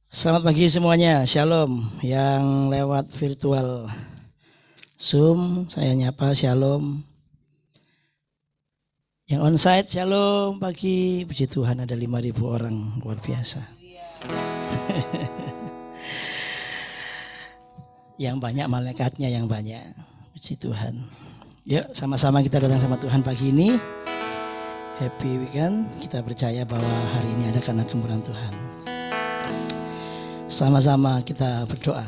Selamat pagi semuanya, Shalom. Yang lewat virtual Zoom, saya nyapa Shalom. Yang onsite, Shalom pagi. Puji Tuhan ada 5.000 orang, luar biasa. Yang banyak malaikatnya yang banyak, puji Tuhan. Yuk sama-sama kita datang sama Tuhan pagi ini. Happy weekend, kita percaya bahwa hari ini ada karena kemurahan Tuhan. Sama-sama kita berdoa.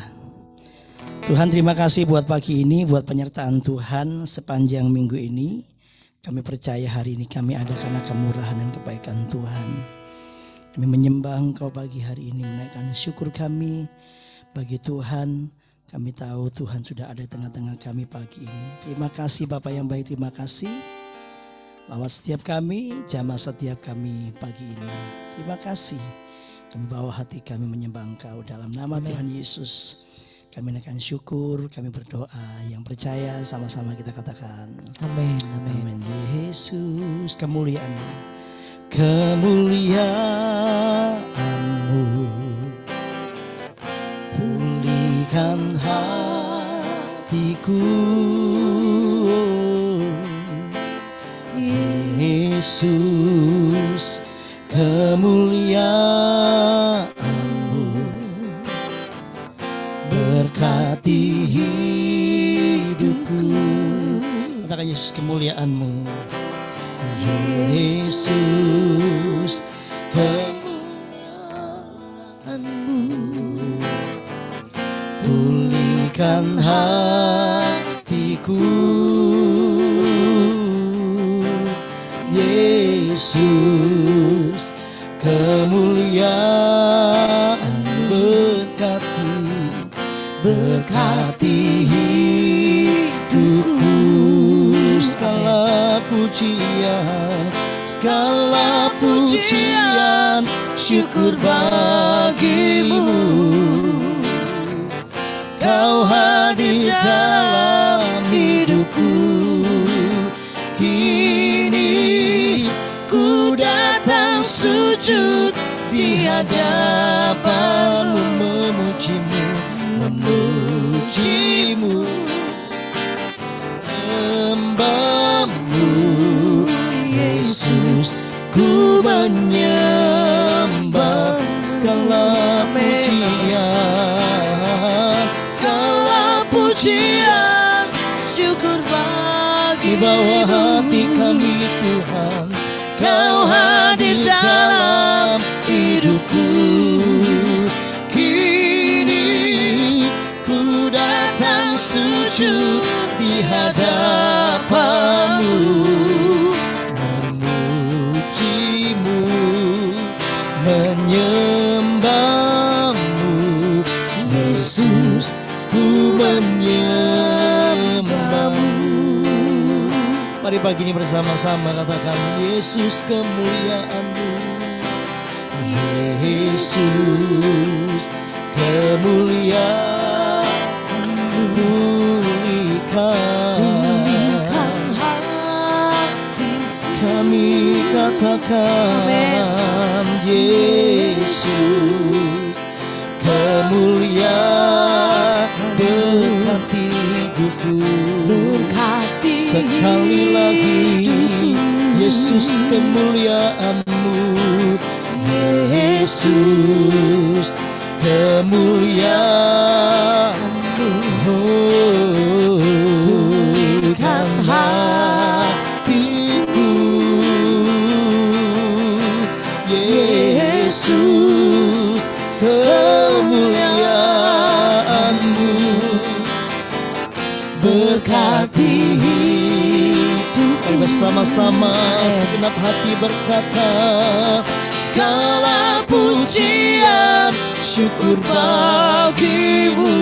Tuhan, terima kasih buat pagi ini, buat penyertaan Tuhan sepanjang minggu ini. Kami percaya hari ini kami ada karena kemurahan dan kebaikan Tuhan. Kami menyembah Engkau pagi hari ini, menaikkan syukur kami bagi Tuhan. Kami tahu Tuhan sudah ada di tengah-tengah kami pagi ini. Terima kasih Bapak yang baik, terima kasih. Lawat setiap kami, jamah setiap kami pagi ini. Terima kasih. Kami bawa hati kami menyembah Engkau dalam nama Amen. Tuhan Yesus. Kami naikkan syukur, kami berdoa. Yang percaya sama-sama kita katakan. Amin. Amin. Amin. Yesus, kemuliaan-Mu, kemuliaan-Mu, pulihkan hatiku. Yesus, kemuliaan-Mu berkati hidupku. Katakan Yesus, kemuliaan-Mu. Yesus, kemuliaan-Mu pulihkan hatiku. Yesus, kemuliaan berkati hidupku. Segala pujian, syukur bagimu. Kau hadir dalam hidupku. Kini ku datang sujud di hadapan-Mu, memuji-Mu, memuji-Mu, menyembah-Mu. Yesus, ku menyembah. Segala pujian, syukur bagi bawah hati kami Tuhan. Kau hadir dalam hidupku. Kini ku datang sujud di hadapan-Mu, memuji-Mu, menyembah-Mu. Yesus, ku menyembah-Mu. Mari pagi ini bersama-sama katakan Yesus, kemuliaan-Mu. Yesus, kemuliaan-Mu pulihkan hati kami, katakan Yesus, kemuliaan berkati hidupku. Sekali lagi Yesus, kemuliaan-Mu. Yesus, kemuliaan-Mu pulihkan hatiku. Yesus, kemuliaan-Mu berkati hidup. Mari bersama-sama segenap hati berkata, segala pujian, syukur bagimu.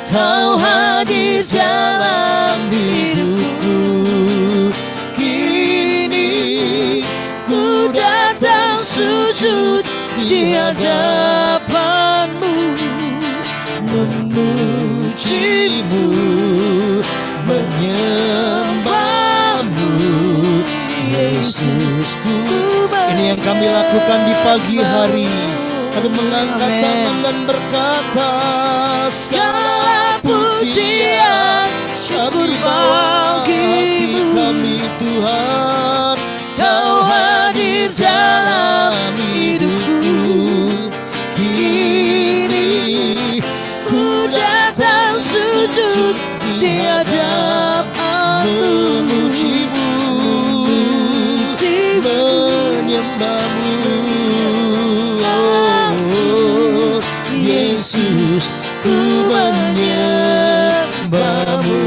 Kau hadir dalam hidupku. Kini ku datang sujud di hadapan-Mu, memuji-Mu, menyembah-Mu. Yesusku, ini yang kami lakukan di pagi hari. Kami mengangkat tangan dan berkata, segala pujian syukur bagimu. Kami Tuhan, Kau hadir dalam hidupku. Kini ku datang sujud di hadapan-Mu, menyembah-Mu. Oh, Yesus, ku menyembah-Mu.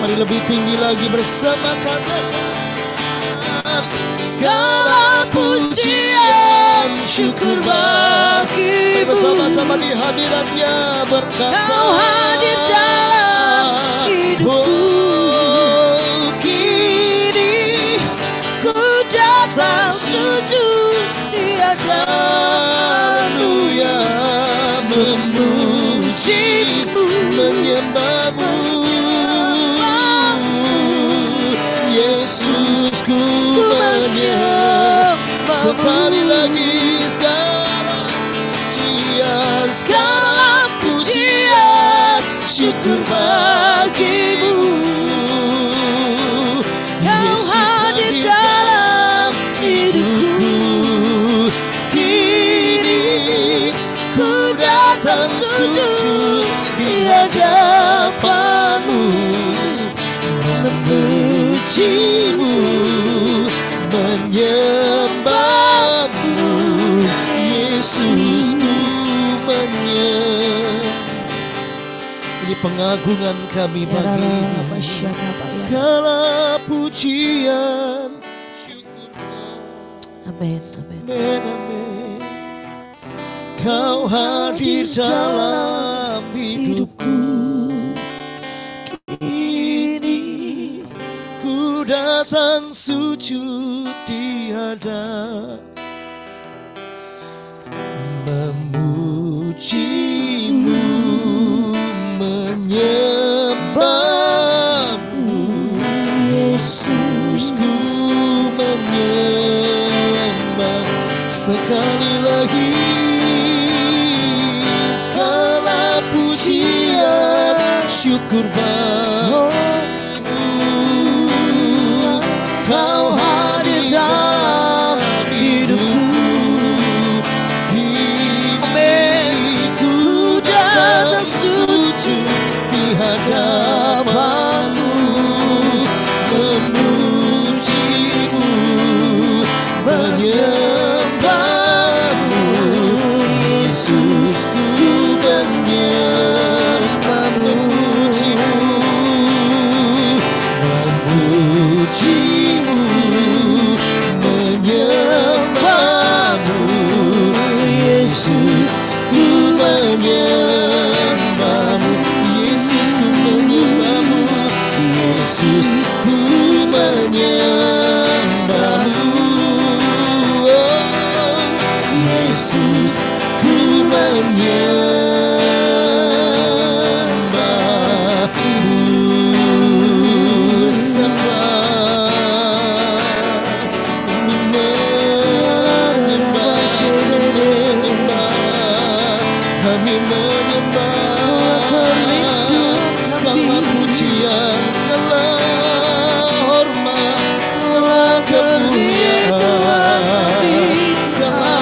Mari lebih tinggi lagi bersama katakan, segala pujian syukur bagimu. Bersama-sama di hadirat-Nya berkata, Kau hadir dalam hidupku. Kini ku datang sujud di hadapan-Mu, memuji-Mu, menyembah-Mu. Yesus, ku menyembah. Sekali lagi, segala pujian syukur bagimu. Kau hadir dalam hidupku. Kini ku datang sujud di hadapan-Mu, memuji-Mu, menyembah-Mu. Yesus, ku menyembah. Ini pengagungan kami bagi-Mu. Segala pujian syukurlah. Amin, amin. Amin, amin. Kau hadir dalam hidupku. Kini ku datang sujud di hadap, memuji-Mu, menyembah-Mu. Yesus, ku menyembah. Sekali lagi, segala pujian syukur bagimu. Kau hadir dalam hidupku. Kini ku datang sujud di hadapan-Mu, memuji-Mu, menyembah-Mu. Yesus, ku menyembah, memuji-Mu, memuji-Mu, menyembah-Mu. Yesus, ku menyembah-Mu. Yesus, ku menyembah-Mu. Yesus, ku menyembah-Mu. Oh, Yesus, ku menyembah-Mu. Sembah, menyembah, kami menyembah. Segala pujian, segala hormat, segala kemuliaan, segala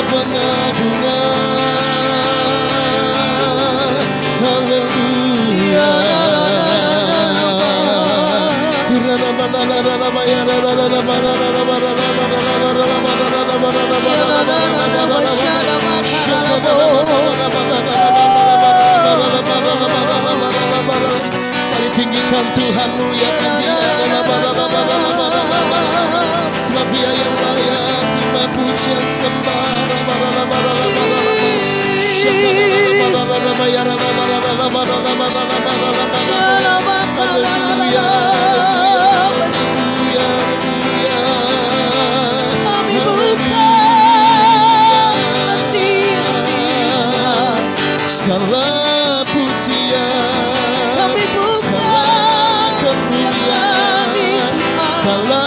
pengagungan. Haleluya. Mari tinggikan Tuhan, muliakan Dia. Sebab Dia yang layak terima pujian sembah. Haleluya. Kami buka hati segala pujian, kami buka segala kemuliaan, segala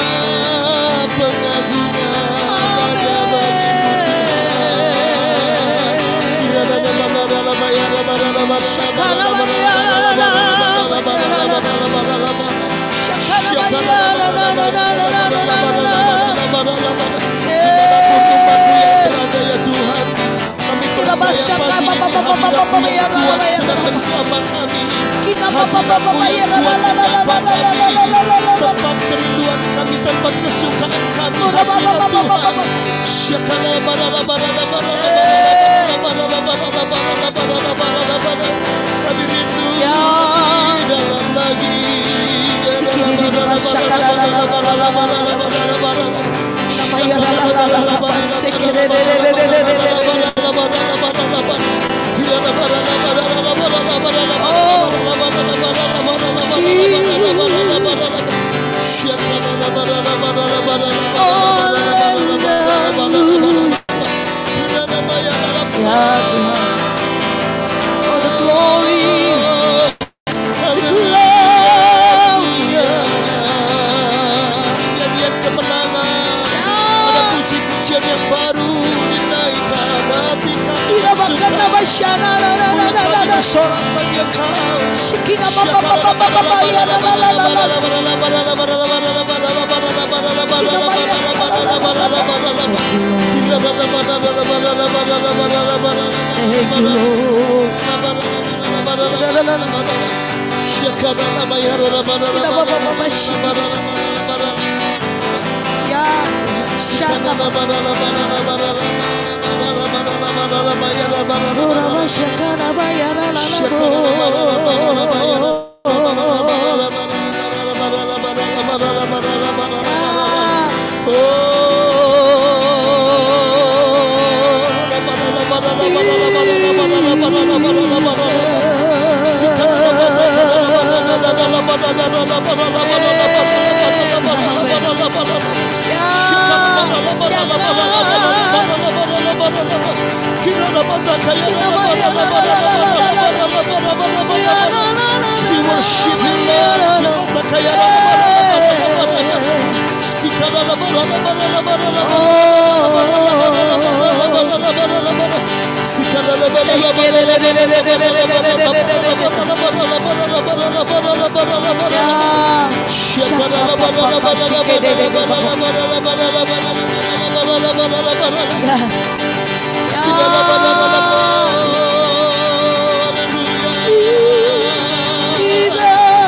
pengagungan. tempat kerinduan kami, tempat kesukaan kami, hadirat Tuhan. Kami rindu di dalam lagi.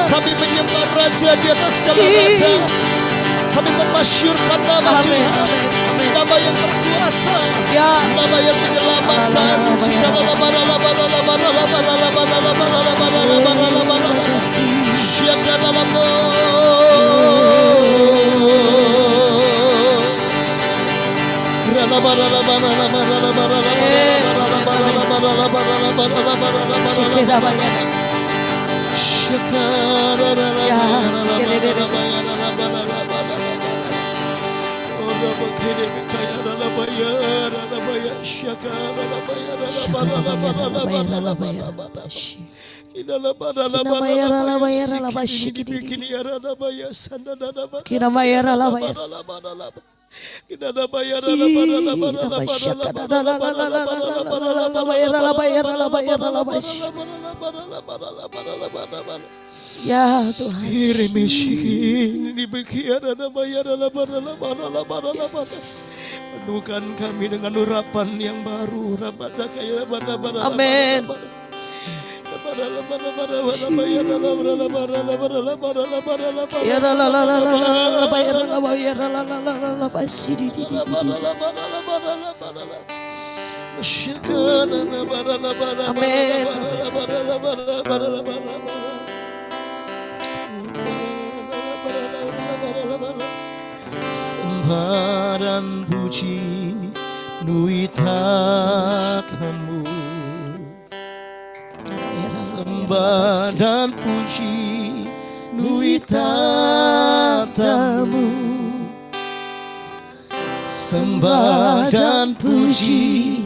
Kami menyembah Raja di atas segala raja. Kami memasyurkan nama Tuhan, nama yang berkuasa, nama yang menyelamatkan. Ya Tuhan, penuhkan kami dengan urapan yang baru. amin. Sembah dan puji nui tatamu, sembah dan puji nui tatamu, sembah dan puji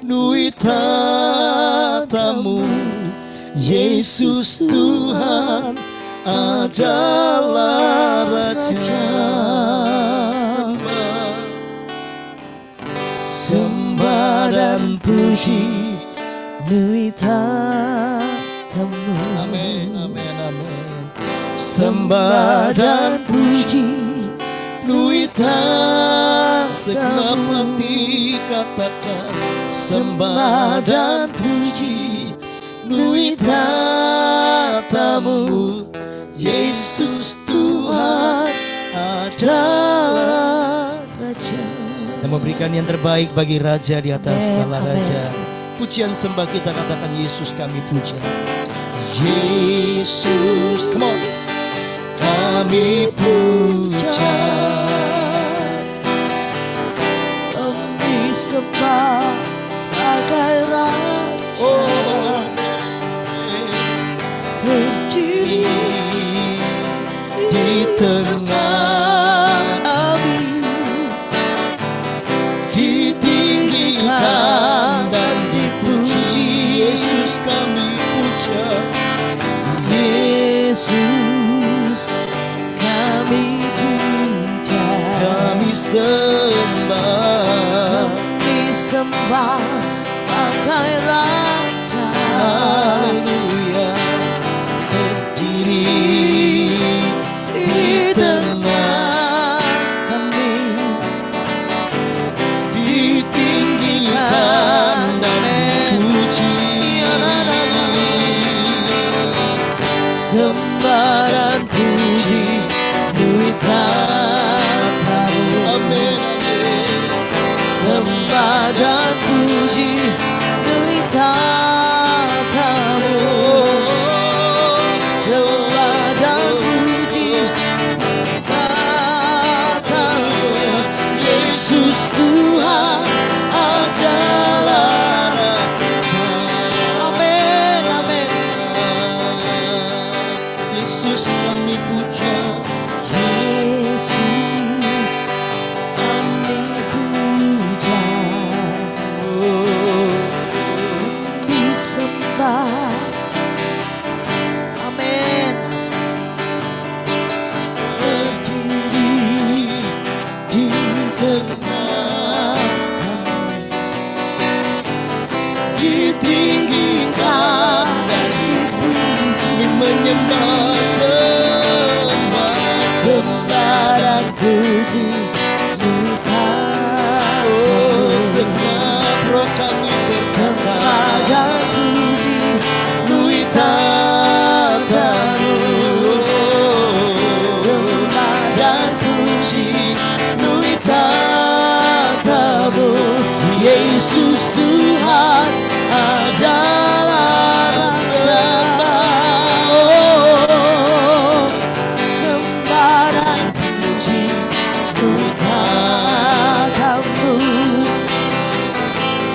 nui tatamu. Yesus Tuhan adalah Raja. Sembah dan puji Nuita sembah dan puji Nuita. Segenap hati katakan sembah dan puji Nuita tamu. Yesus Tuhan adalah Raja. Dan memberikan yang terbaik bagi Raja di atas segala Raja. Pujian sembah kita katakan Yesus kami puja. Yesus, come on, kami puja. Kami sembah sebagai Raja, berdiri di tengah kami, ditinggikan dan dipuji. Yesus kami puja. Yesus kami puja. Kami sembah, kami sembah sebagai Raja. haleluya. Berdiri di tengah kami, ditinggikan dan dipuji. sembah dan puji Nuita tamu. Amin. Sembah dan puji Nuita tamu. Sembah dan puji Nuita tamu. Yesus Tuhan adalah Raja. Amin, amin. Yesus kami puja. Yesus kami puja. Disembah. Amin. Berdiri di tengah ditinggikan dan dipuji. Menyembah sembah Sembah dan puji Nuita. segenap roh kami Sembah bersembah dan puji Nuita tamu. Sembah dan puji Nuita tamu. Yesus Tuhan adalah Raja. Oh, sembah dan puji Nuita tamu.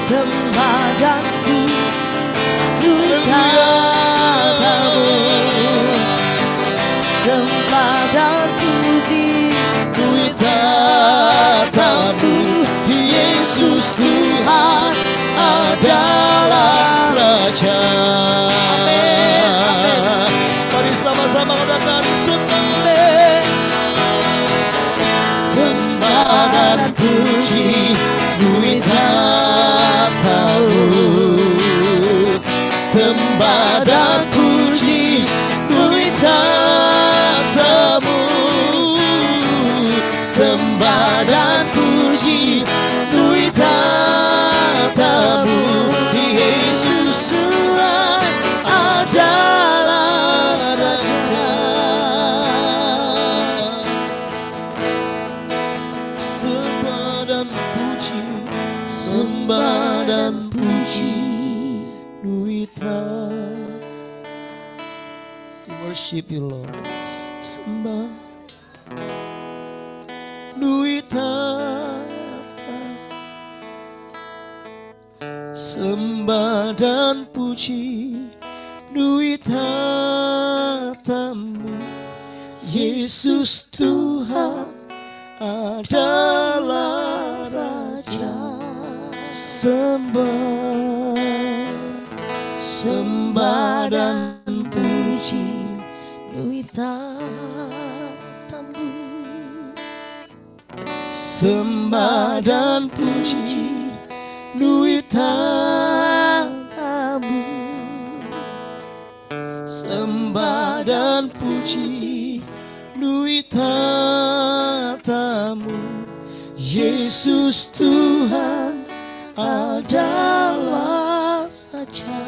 Sembah dan puji Nuita tamu. Sembah dan puji Nuita tamu. Yesus Tuhan adalah Raja. Amin. Mari sama-sama katakan sembah, sembah dan puji Nuita tamu. Sembah dan puji Nuita tamu. Sembah dan puji Nuita tamu. Yesus Tuhan adalah Raja. Sembah dan puji, sembah dan puji Nuita. We worship you, Lord. Sembah Nuita, sembah dan puji Nuita tamu. Yesus Tuhan adalah Raja. Sembah, sembah dan puji Nuita tamu. sembah dan puji Nuita tamu. sembah dan puji nuitatamu. Yesus Tuhan adalah Raja.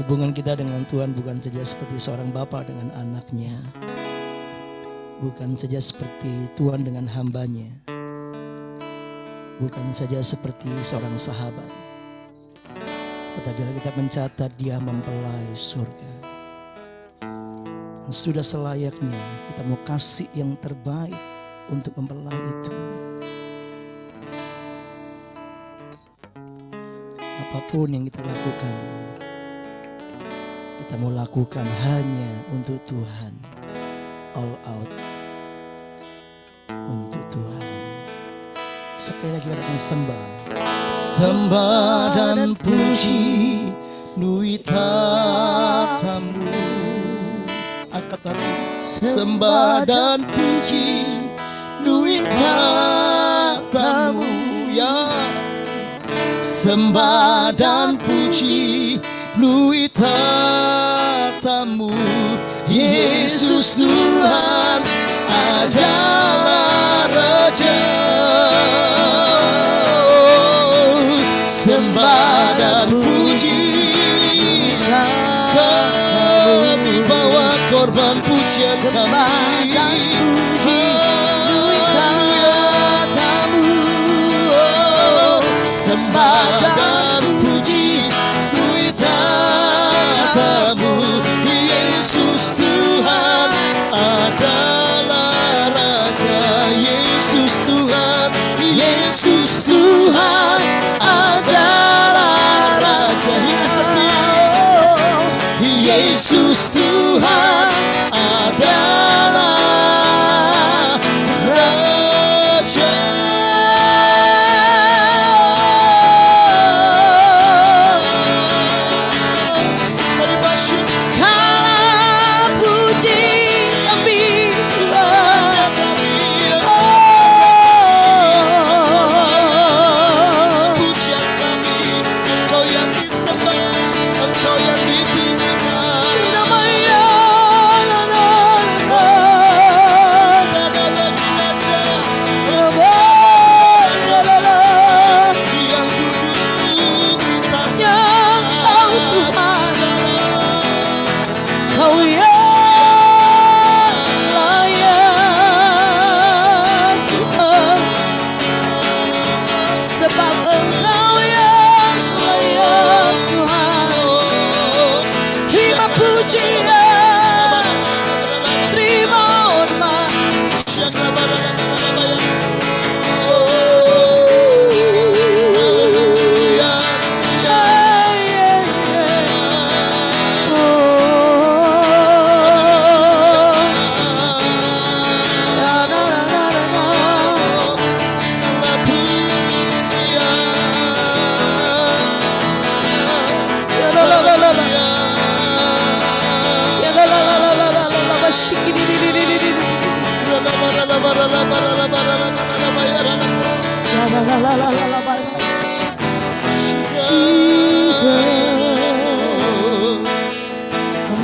Hubungan kita dengan Tuhan bukan saja seperti seorang bapa dengan anaknya, bukan saja seperti Tuhan dengan hambanya, bukan saja seperti seorang sahabat, tetapi kita mencatat Dia mempelai surga. Dan sudah selayaknya kita mau kasih yang terbaik untuk mempelai itu. Apapun yang kita lakukan, kita mau lakukan hanya untuk Tuhan, all out untuk Tuhan. Sekali lagi katakan sembah, Sembah dan puji nuitatamu. Angkat hati. Sembah dan puji nuitatamu, ya. Sembah dan puji nuitatamu. Yesus Tuhan adalah Raja. Sembah dan puji, kami bawa korban pujian kami. Sembah dan puji nuitatamu. Yesus Tuhan adalah Raja. Yesus Tuhan, Yesus Tuhan adalah Raja. Yesus Tuhan adalah Raja.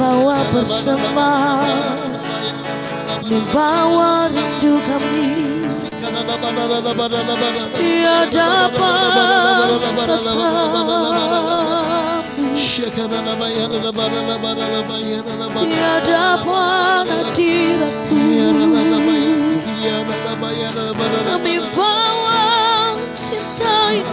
Membawa bersama, membawa rindu kami di hadapan Tetapi di hadapan hadiratmu kami bawa cinta ini.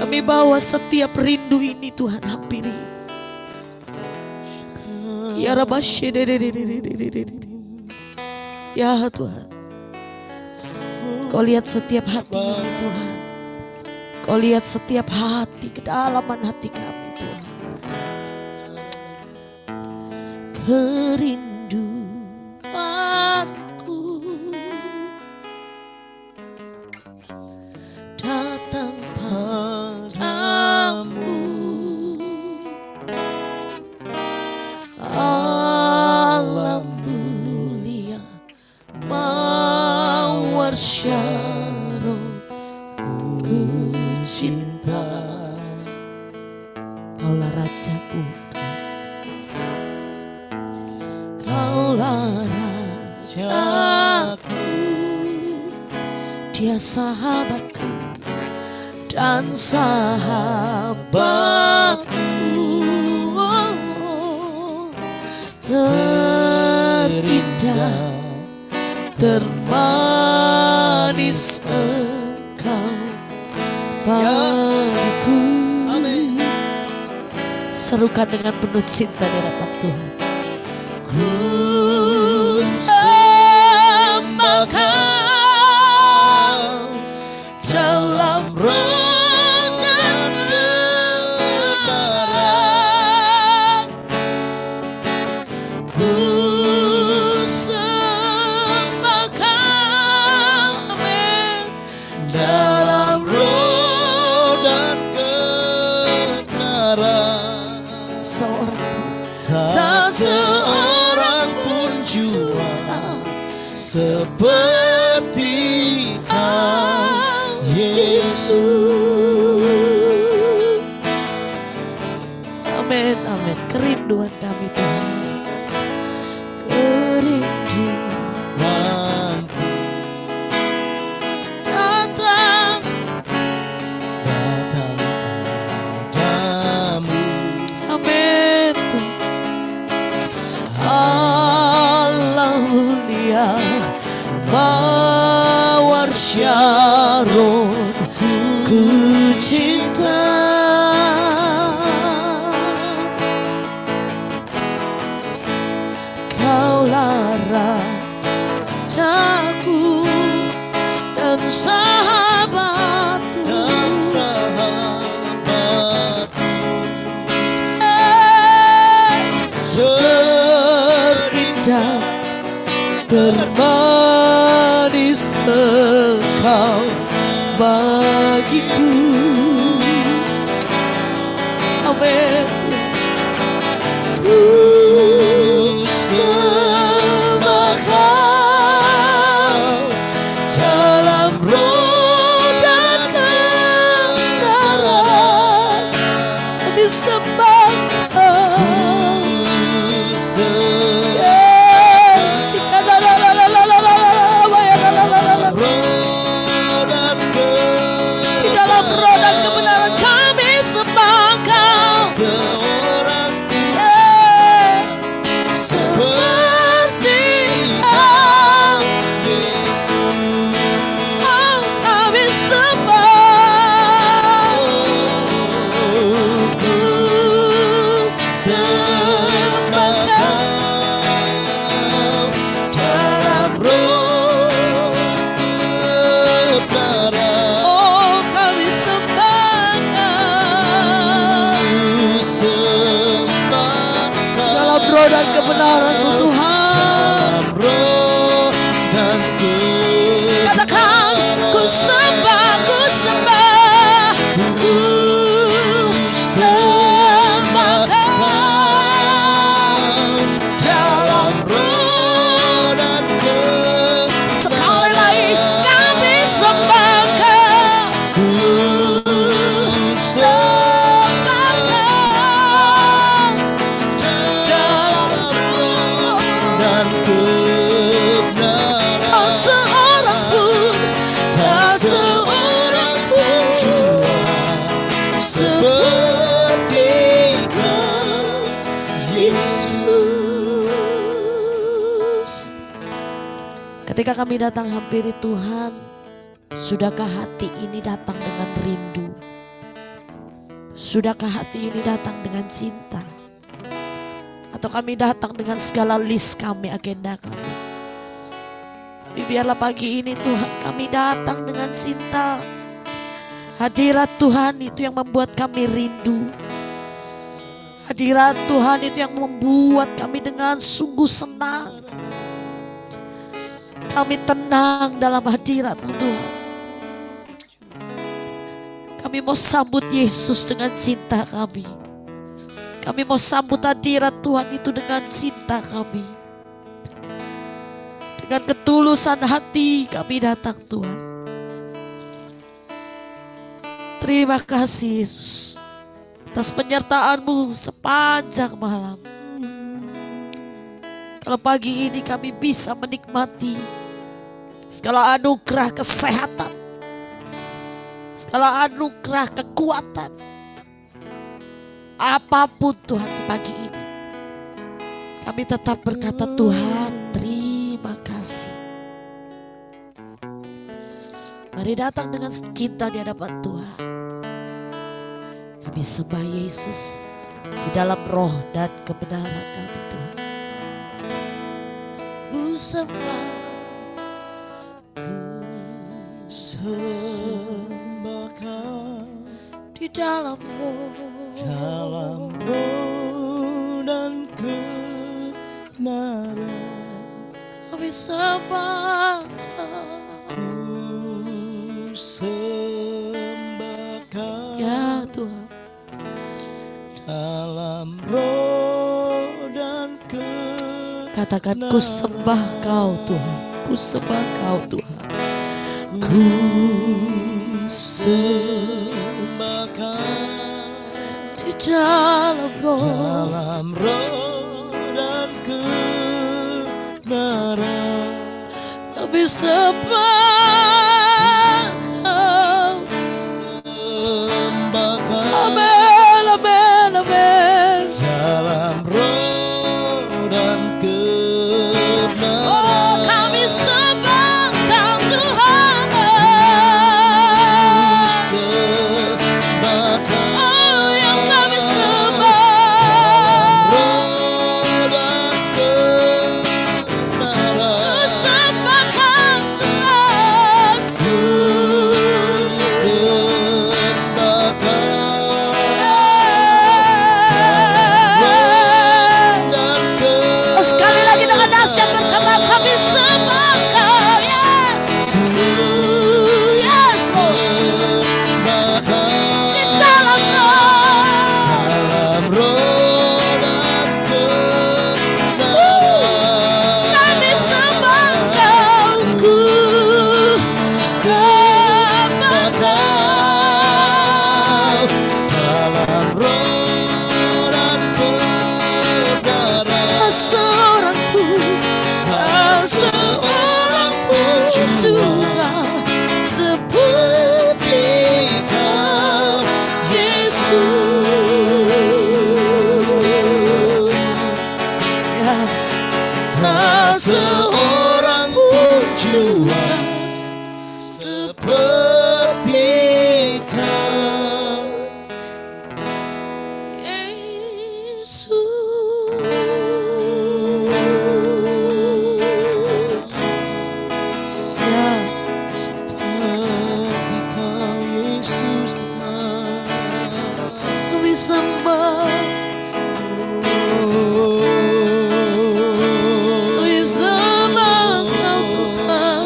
Kami bawa setiap rindu ini Tuhan hampiri. Ya Rabbi, ya Tuhan, Kau lihat setiap hati ini Tuhan. Kau lihat setiap hati, kedalaman hati kami Tuhan. Kerinduanku datang padamu, alam mulia mawar Syaron, ku cinta. Kaulah Rajaku, Kaulah Rajaku, Dia sahabatku dan sahabatku. Terindah, termanis Engkau bagiku. Serukan dengan penuh cinta di hadapan Tuhan. Ku sembah Kau dalam roh dan kebenaran. Ku sembah Kau, amin, dalam roh dan kebenaran. Tak seorang pun jua seperti Kau, Yesus. Amin, amin. Kerinduan kami Tuhan, kerinduanku datang padamu. Amin. Allah mulia, Mawar Syaron, ku cinta. Kaulah Rajaku dan sahabatku, terindah, termanis Engkau bagiku. Amin. Ku sembah Kau dalam roh dan kebenaran. Kami sembah Kau. Di dalam roh dan kebenaran kami sembah Kau. Seorang seperti Kau, oh, kami sembah. Ku sembah Kau dalam roh kebenaran. Oh, kami sembah Kau. Dalam roh dan kebenaran-Mu Tuhan. Katakan, ku sembah, ku sembah, ku sembah Kau dalam roh dan kebenaran. Sekali lagi kami sembah Kau. Ku sembah Kau dalam roh dan kebenaran. Tak seorang pun, tak seorang pun seperti Kau, Yesus. Ketika kami datang hampiri Tuhan, sudahkah hati ini datang dengan rindu? Sudahkah hati ini datang dengan cinta? Atau kami datang dengan segala list kami, agenda kami? Biarlah pagi ini Tuhan kami datang dengan cinta. Hadirat Tuhan itu yang membuat kami rindu. Hadirat Tuhan itu yang membuat kami dengan sungguh senang. Kami tenang dalam hadirat-Mu Tuhan. Kami mau sambut Yesus dengan cinta kami. Kami mau sambut hadirat Tuhan itu dengan cinta kami. Dengan ketulusan hati kami datang Tuhan. Terima kasih Yesus atas penyertaan-Mu sepanjang malam. Kalau pagi ini kami bisa menikmati segala anugerah kesehatan, segala anugerah kekuatan, apapun Tuhan di pagi ini, kami tetap berkata Tuhan terima kasih. Mari datang dengan cinta di hadapan Tuhan. Kami sembah Yesus di dalam roh dan kebenaran kami Tuhan. Ku sembah, ku sembah Kau di dalam roh dan kebenaran. Kami sembah Ku sembah Kau ya Tuhan. dalam roh dan Katakan ku sembah Kau Tuhan. Ku sembah Kau Tuhan. Ku sembah Kau Di dalam roh dan kebenaran. kami sembah Kau. Sembah Kau Amin, amin, amin. dalam roh dan kebenaran. Oh kami sembah Kau Tuhan. Sembah Kau Oh yang kami sembah. roh dan kebenaran. Ku sembah Kau Tuhan. Ku sembah Kau dan Sekali lagi dengan dahsyat berkata kami sembah Kau Yes. Yes sembah Kau di dalam roh. dalam roh dan kebenaran. Kami sembah Kau. Ku sembah Kau. dalam roh dan kebenaran. Tak seorang pun, tak seorang pun juga seperti Kau, Yesus. Ya, tak Seorang pun juga seperti Kau. Ya, Seperti Kau Yesus Tuhan. kami sembah, kami sembah Kau Tuhan.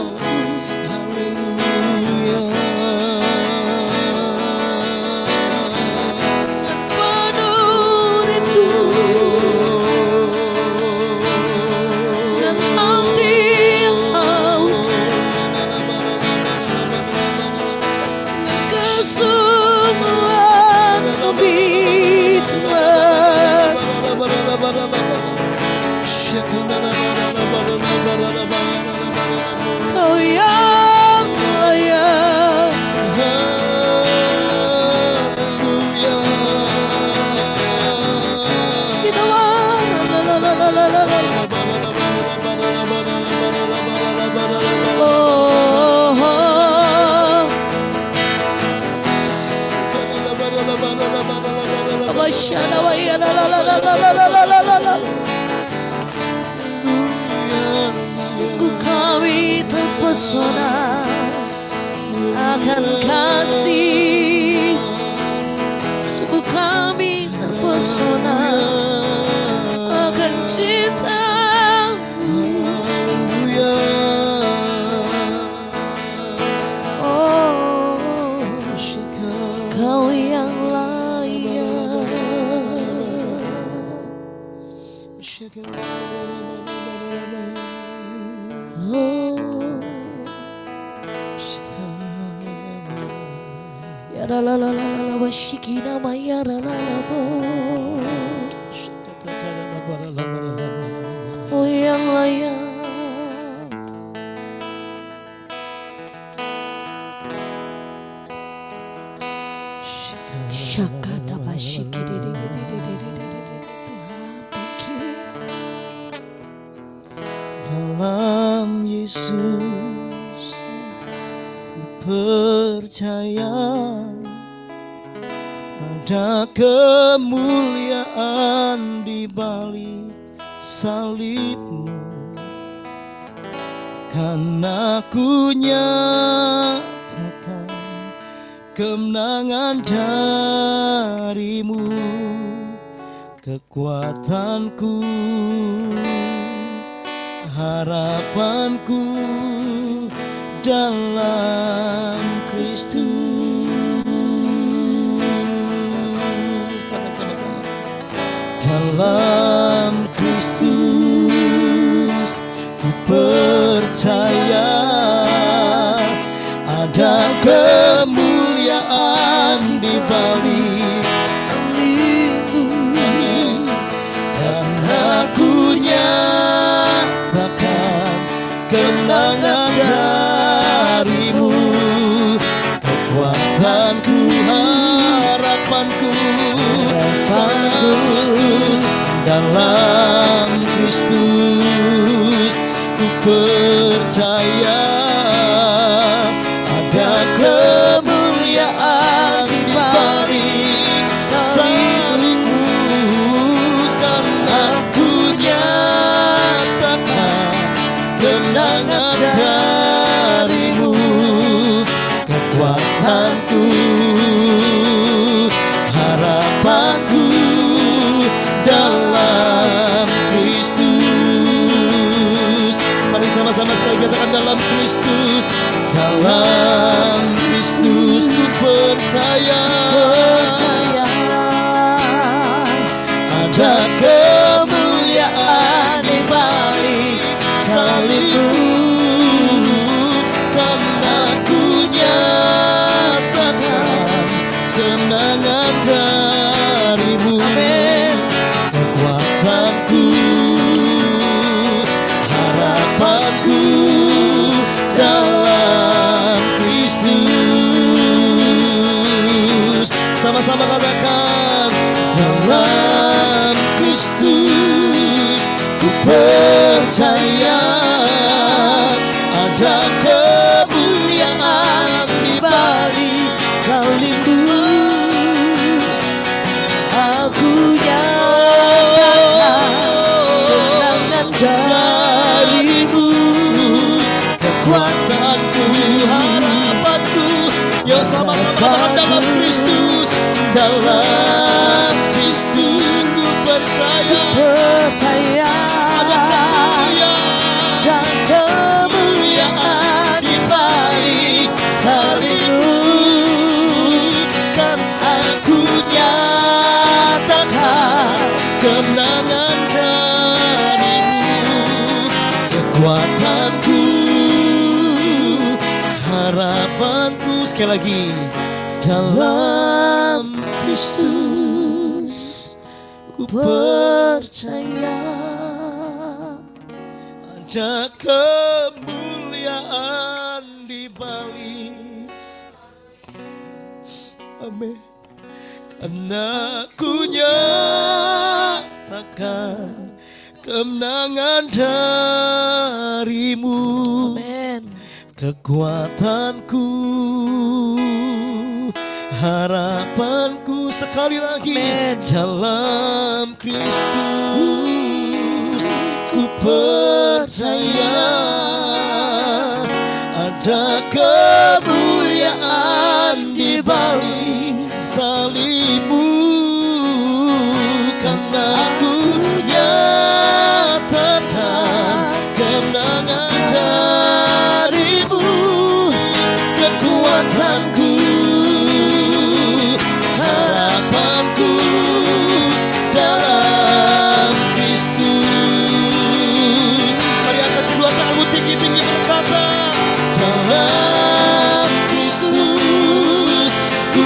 Dan penuh rindu dan hati yang haus dan kesungguhan kami Tuhan. Kau yang layak. Kita oh, Abasyana wa ya la la la la la la la la la la. Sungguh kami terpesona akan kasih. Sungguh kami terpesona akan cinta-Mu. Oh, Kau yang layak. Oh, Oh yang layak. Shakada bashiki Tuhan, thank you. Dalam Yesus percaya ada kemuliaan di balik salibmu, karena ku nyatakan kemenangan darimu, kekuatanku, harapanku dalam Kristus. Sama-sama. Dalam Kristus ku percaya ada kemuliaan di balik salibmu, dan aku nyatakan kemenangan darimu, kekuatanku, harapanku dalam Kristus. Dalam Kristus ku percaya ada kemuliaan di balik salibmu, karena ku nyatakan kemenangan darimu, kekuatanku, harapanku dalam Kristus. Mari sama-sama sekali katakan dalam Kristus. Dalam Kristus ku percaya ada kemuliaan di balik salibmu, karena ku nyatakan kemenangan darimu, kekuatanku, harapanku dalam Kristus. Sama-sama katakan dalam Kristus ku percaya ada kemuliaan di balik salibmu, aku nyatakan kemenangan darimu, kekuatanku, harapanku. Yo sama-sama katakan dalam Kristus. Dalam Kristus ku percaya ada kemuliaan di balik salibmu, kan aku nyatakan kemenangan darimu, kekuatanku, harapanku. Sekali lagi, dalam Kristus ku percaya ada kemuliaan di balik. Amin. Karena ku nyatakan kemenangan darimu, Amen. Kekuatanku, harapanku. Sekali lagi, Amen. dalam Kristus ku percaya ada kemuliaan di balik salibmu, karena ku nyatakan kemenangan darimu, kekuatanku, harapanku dalam Kristus. Mari angkat kedua tanganmu tinggi-tinggi berkata, dalam Kristus ku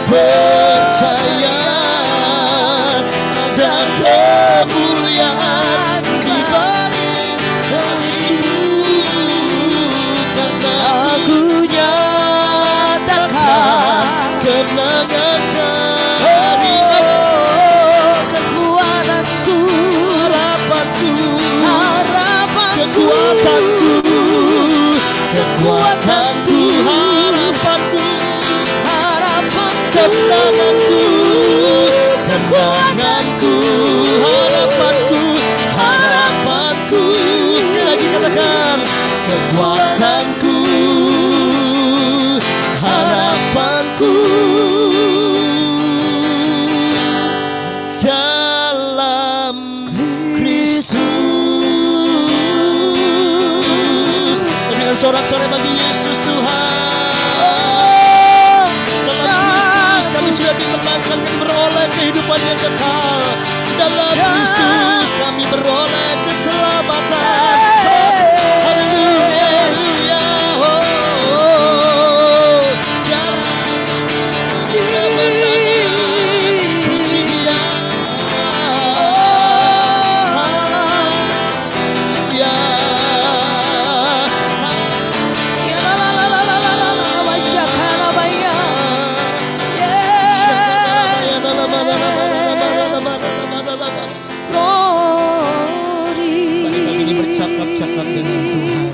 percaya ada kemuliaan di balik karena aku nyatakan kemenangan dari kekuatanku, harapanku, kekuatanku, kekuatanku, harapanku, kemenanganku, kemenanganku, harapanku, harapanku. Sekali lagi katakan, kekuatanku, harapanku dalam Kristus. Dengan sorak-sorai bagi Yesus Tuhan. Dalam Kristus kami sudah dimenangkan dan beroleh kehidupan yang kekal. Dalam Kristus kami beroleh keselamatan. Haleluya, haleluya. Dalam kemenangan, puji Dia. Haleluya. Bercakap-cakap dengan Tuhan.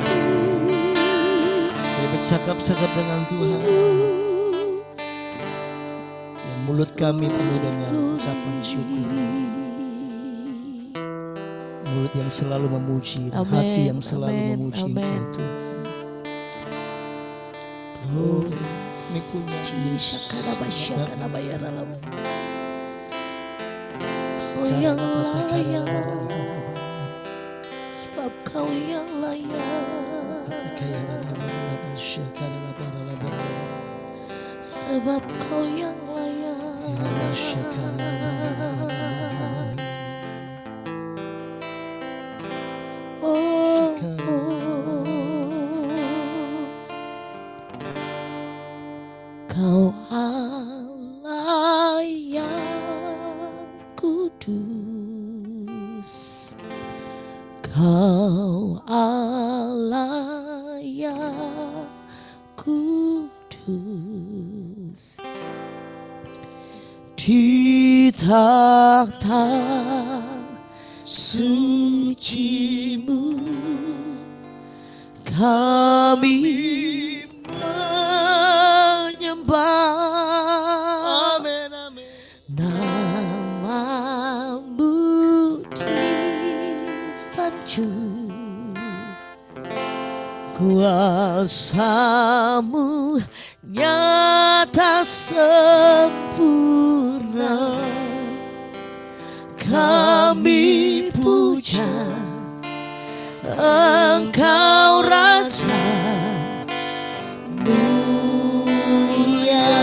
Bercakap-cakap dengan Tuhan. Dan mulut kami penuh dengan ucapan syukur. Mulut yang selalu memuji, dan hati yang selalu memuji Engkau Tuhan. Kami punya Kau yang layak, sebab Kau yang layak, sebab Kau yang layak. Oh, Kau Allah yang kudus, Kau Allah yang kudus, di takhta suci-Mu kami menyembah. Amin, amin. Nama-Mu disanjung, kuasa-Mu nyata sempurna. Kami puja Engkau Raja mulia.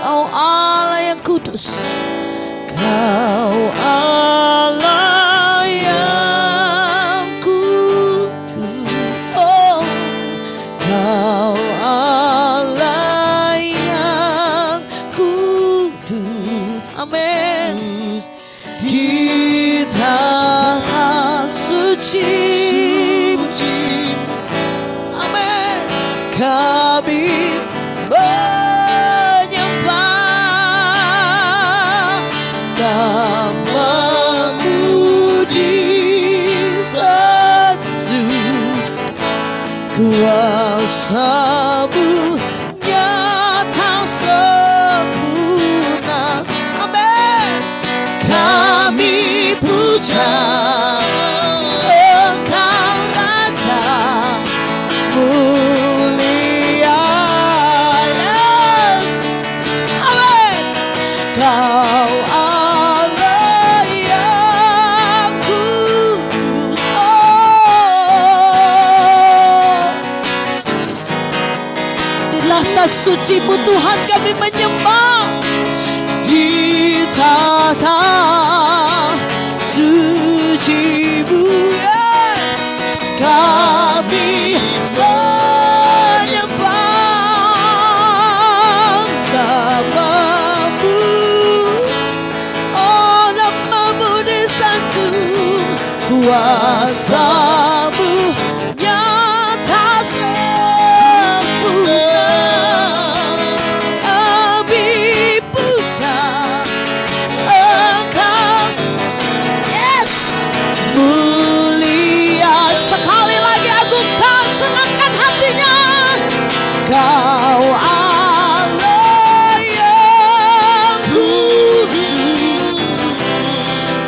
Kau Allah yang kudus, Kau Allah yang kudus, oh Kau Allah yang kudus, amin. Di takhta suci, amin, kami menyembah. Nama-Mu disanjung, kuasa-Mu nyata sempurna. Amin. Kami puja Engkau Raja mulia. Amin. Kau Allah yang kudus, oh di takhta suci-Mu Tuhan kami menyembah. Di takhta suci-Mu, yes, kami menyembah. Kuasa-Mu nyata sempurna, kami puja Engkau. Yes, mulia sekali lagi, agungkan, senangkan hatinya. Kau Allah yang kudus,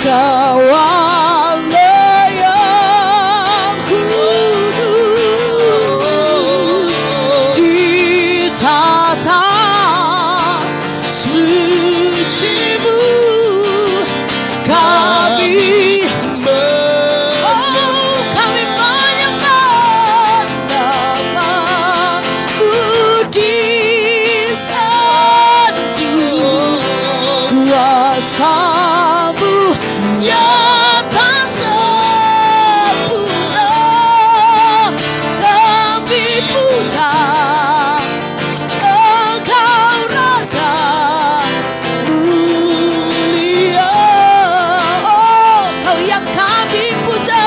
Kau Allah yang kudus, ditata suci-Mu kami. Oh, kami menyembah nama-Mu di sanjung. Kuasa-Mu nyata sempurna, kami puja Engkau Raja mulia. Oh, Kau yang kami puja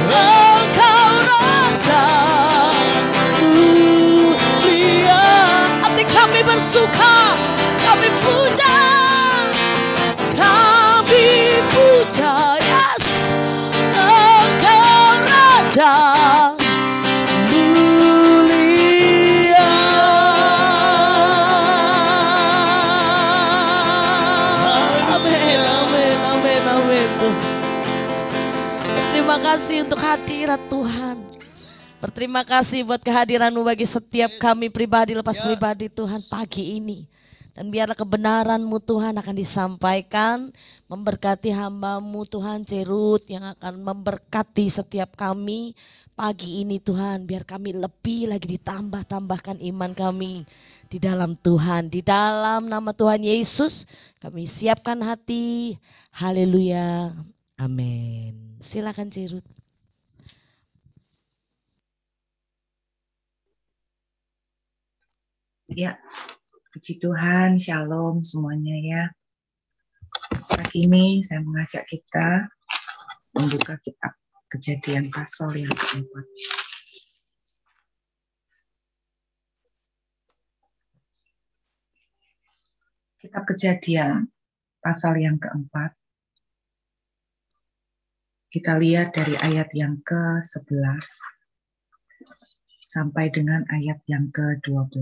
Engkau Raja mulia. Hati kami bersuka, kami puja, yes, Engkau Raja mulia. Amin, amin, amin, amin. Terima kasih untuk hadirat Tuhan. Berterima kasih buat kehadiran-Mu bagi setiap kami pribadi lepas pribadi Tuhan pagi ini. Dan biarlah kebenaran-Mu Tuhan akan disampaikan, memberkati hamba-Mu Tuhan Cerut yang akan memberkati setiap kami pagi ini Tuhan. Biar kami lebih lagi ditambah-tambahkan iman kami di dalam Tuhan. Di dalam nama Tuhan Yesus kami siapkan hati. Haleluya. Amin. Silakan Cerut. Ya, puji Tuhan, shalom semuanya ya. Pagi ini saya mengajak kita membuka kitab Kejadian pasal yang keempat. Kitab Kejadian pasal yang keempat. Kita lihat dari ayat yang ke-11 sampai dengan ayat yang ke-12.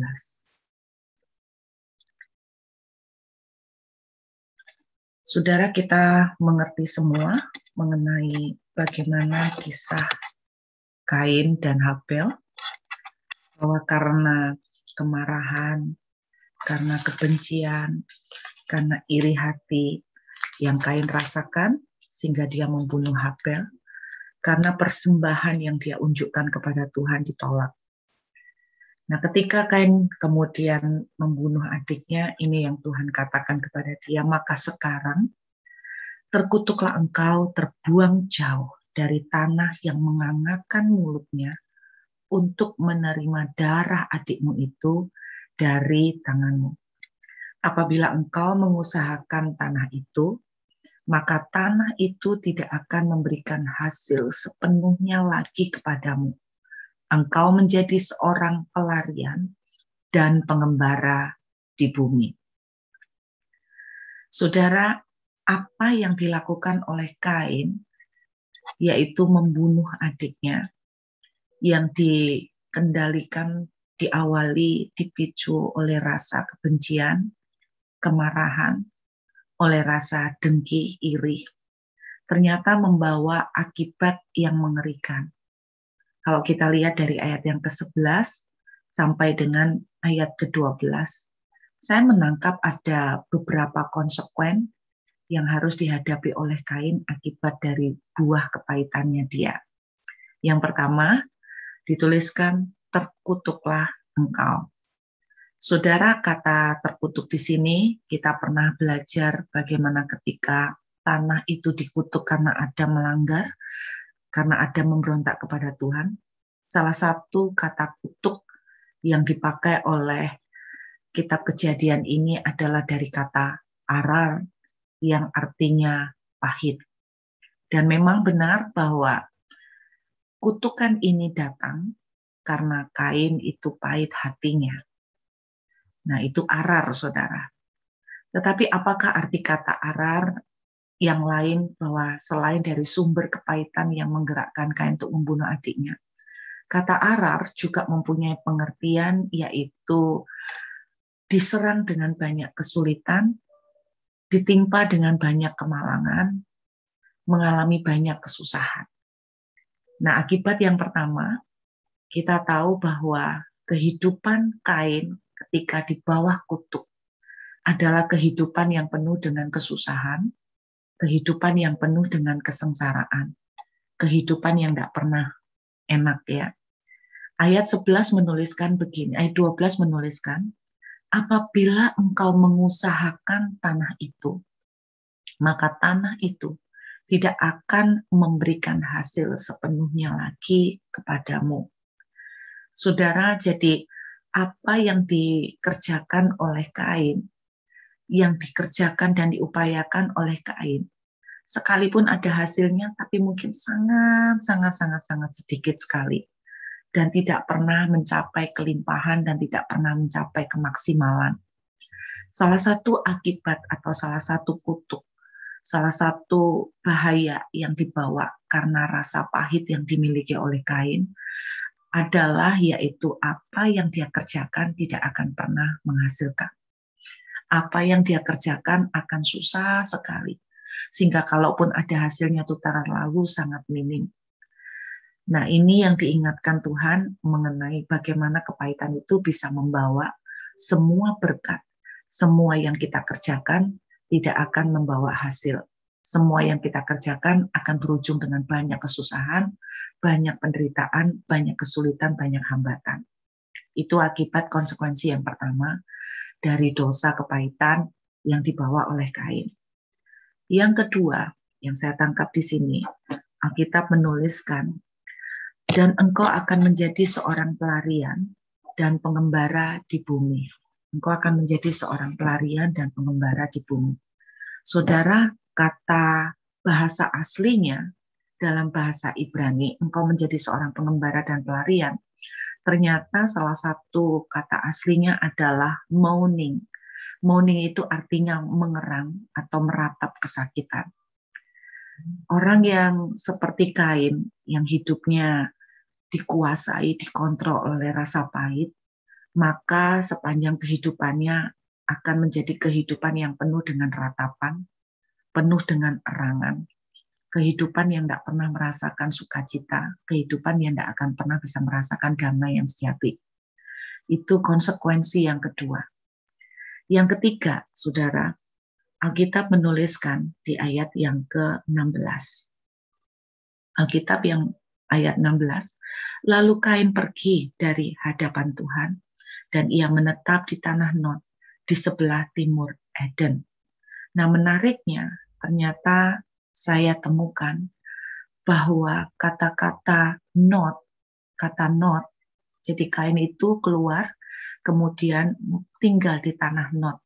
Saudara, kita mengerti semua mengenai bagaimana kisah Kain dan Habel, bahwa karena kemarahan, karena kebencian, karena iri hati yang Kain rasakan, sehingga dia membunuh Habel, karena persembahan yang dia unjukkan kepada Tuhan ditolak. Nah, ketika Kain kemudian membunuh adiknya, ini yang Tuhan katakan kepada dia, maka sekarang terkutuklah engkau, terbuang jauh dari tanah yang mengangakkan mulutnya untuk menerima darah adikmu itu dari tanganmu. Apabila engkau mengusahakan tanah itu, maka tanah itu tidak akan memberikan hasil sepenuhnya lagi kepadamu. Engkau menjadi seorang pelarian dan pengembara di bumi. Saudara, apa yang dilakukan oleh Kain, yaitu membunuh adiknya, yang dikendalikan, diawali, dipicu oleh rasa kebencian, kemarahan, oleh rasa dengki, iri, ternyata membawa akibat yang mengerikan. Kalau kita lihat dari ayat yang ke-11 sampai dengan ayat ke-12, saya menangkap ada beberapa konsekuen yang harus dihadapi oleh Kain akibat dari buah kepahitannya dia. Yang pertama, dituliskan terkutuklah engkau. Saudara, kata terkutuk di sini kita pernah belajar bagaimana ketika tanah itu dikutuk karena ada melanggar, karena ada memberontak kepada Tuhan. Salah satu kata kutuk yang dipakai oleh kitab Kejadian ini adalah dari kata arar, yang artinya pahit. Dan memang benar bahwa kutukan ini datang karena Kain itu pahit hatinya. Nah, itu arar, saudara. Tetapi apakah arti kata arar yang lain bahwa selain dari sumber kepahitan yang menggerakkan Kain untuk membunuh adiknya? Kata arar juga mempunyai pengertian, yaitu diserang dengan banyak kesulitan, ditimpa dengan banyak kemalangan, mengalami banyak kesusahan. Nah, akibat yang pertama, kita tahu bahwa kehidupan Kain ketika di bawah kutuk adalah kehidupan yang penuh dengan kesusahan, kehidupan yang penuh dengan kesengsaraan, kehidupan yang tidak pernah enak ya. Ayat 11 menuliskan begini, ayat 12 menuliskan, apabila engkau mengusahakan tanah itu, maka tanah itu tidak akan memberikan hasil sepenuhnya lagi kepadamu. Saudara, jadi apa yang dikerjakan oleh Kain, yang dikerjakan dan diupayakan oleh Kain, sekalipun ada hasilnya, tapi mungkin sangat sedikit sekali. Dan tidak pernah mencapai kelimpahan dan tidak pernah mencapai kemaksimalan. Salah satu akibat atau salah satu kutuk, salah satu bahaya yang dibawa karena rasa pahit yang dimiliki oleh Kain adalah yaitu apa yang dia kerjakan tidak akan pernah menghasilkan. Apa yang dia kerjakan akan susah sekali. Sehingga kalaupun ada hasilnya itu terlalu sangat minim. Nah, ini yang diingatkan Tuhan mengenai bagaimana kepahitan itu bisa membawa semua berkat. Semua yang kita kerjakan tidak akan membawa hasil. Semua yang kita kerjakan akan berujung dengan banyak kesusahan, banyak penderitaan, banyak kesulitan, banyak hambatan. Itu akibat konsekuensi yang pertama dari dosa kepahitan yang dibawa oleh Kain. Yang kedua, yang saya tangkap di sini, Alkitab menuliskan, dan engkau akan menjadi seorang pelarian dan pengembara di bumi. Engkau akan menjadi seorang pelarian dan pengembara di bumi. Saudara, kata bahasa aslinya dalam bahasa Ibrani, engkau menjadi seorang pengembara dan pelarian, ternyata salah satu kata aslinya adalah mourning. Mourning itu artinya mengerang atau meratap kesakitan. Orang yang seperti Kain, yang hidupnya dikuasai, dikontrol oleh rasa pahit, maka sepanjang kehidupannya akan menjadi kehidupan yang penuh dengan ratapan, penuh dengan erangan, kehidupan yang tidak pernah merasakan sukacita, kehidupan yang tidak akan pernah bisa merasakan damai yang sejati. Itu konsekuensi yang kedua. Yang ketiga, saudara, Alkitab menuliskan di ayat yang ke-16. Alkitab yang ayat 16, lalu Kain pergi dari hadapan Tuhan, dan ia menetap di tanah Nod, di sebelah timur Eden. Nah, menariknya, ternyata saya temukan bahwa kata-kata Nod, jadi Kain itu keluar, kemudian tinggal di tanah Nod.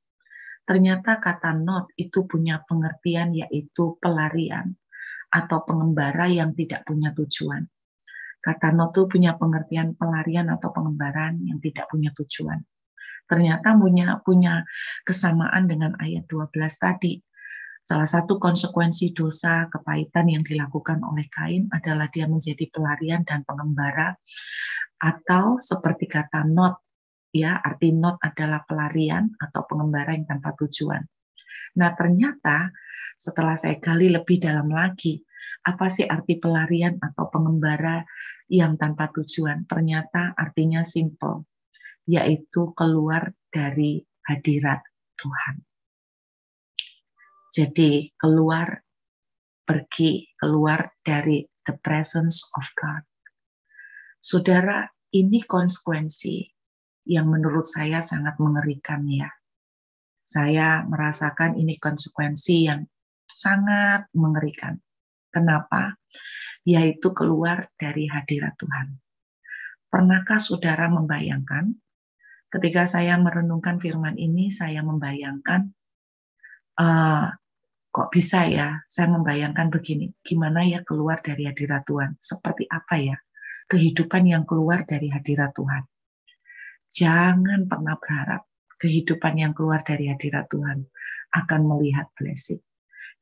Ternyata kata Nod itu punya pengertian yaitu pelarian atau pengembara yang tidak punya tujuan. Kata Nod itu punya pengertian pelarian atau pengembaraan yang tidak punya tujuan. Ternyata punya kesamaan dengan ayat 12 tadi. Salah satu konsekuensi dosa kepahitan yang dilakukan oleh Kain adalah dia menjadi pelarian dan pengembara, atau seperti kata Nod, ya, arti Nod adalah pelarian atau pengembara yang tanpa tujuan. Nah, ternyata setelah saya gali lebih dalam lagi, apa sih arti pelarian atau pengembara yang tanpa tujuan? Ternyata artinya simple, yaitu keluar dari hadirat Tuhan. Jadi pergi keluar dari the presence of God. Saudara, ini konsekuensi yang menurut saya sangat mengerikan ya. Saya merasakan ini konsekuensi yang sangat mengerikan. Kenapa? Yaitu keluar dari hadirat Tuhan. Pernahkah saudara membayangkan, ketika saya merenungkan firman ini, saya membayangkan Kok bisa ya? Saya membayangkan begini, gimana ya keluar dari hadirat Tuhan? Seperti apa ya kehidupan yang keluar dari hadirat Tuhan? Jangan pernah berharap kehidupan yang keluar dari hadirat Tuhan akan melihat blessing.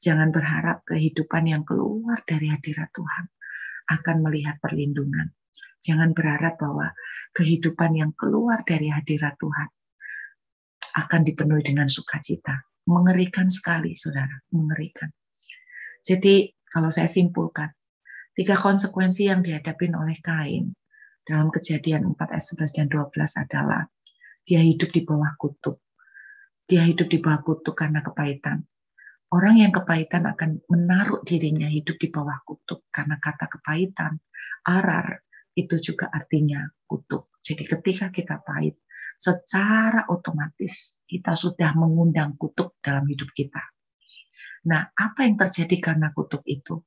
Jangan berharap kehidupan yang keluar dari hadirat Tuhan akan melihat perlindungan. Jangan berharap bahwa kehidupan yang keluar dari hadirat Tuhan akan dipenuhi dengan sukacita. Mengerikan sekali, saudara, mengerikan. Jadi, kalau saya simpulkan, 3 konsekuensi yang dihadapi oleh Kain dalam Kejadian 4 ayat 11 dan 12 adalah dia hidup di bawah kutuk. Dia hidup di bawah kutuk karena kepahitan. Orang yang kepahitan akan menaruh dirinya hidup di bawah kutuk karena kata kepahitan, arar, itu juga artinya kutuk. Jadi ketika kita pahit, secara otomatis kita sudah mengundang kutuk dalam hidup kita. Nah, apa yang terjadi karena kutuk itu?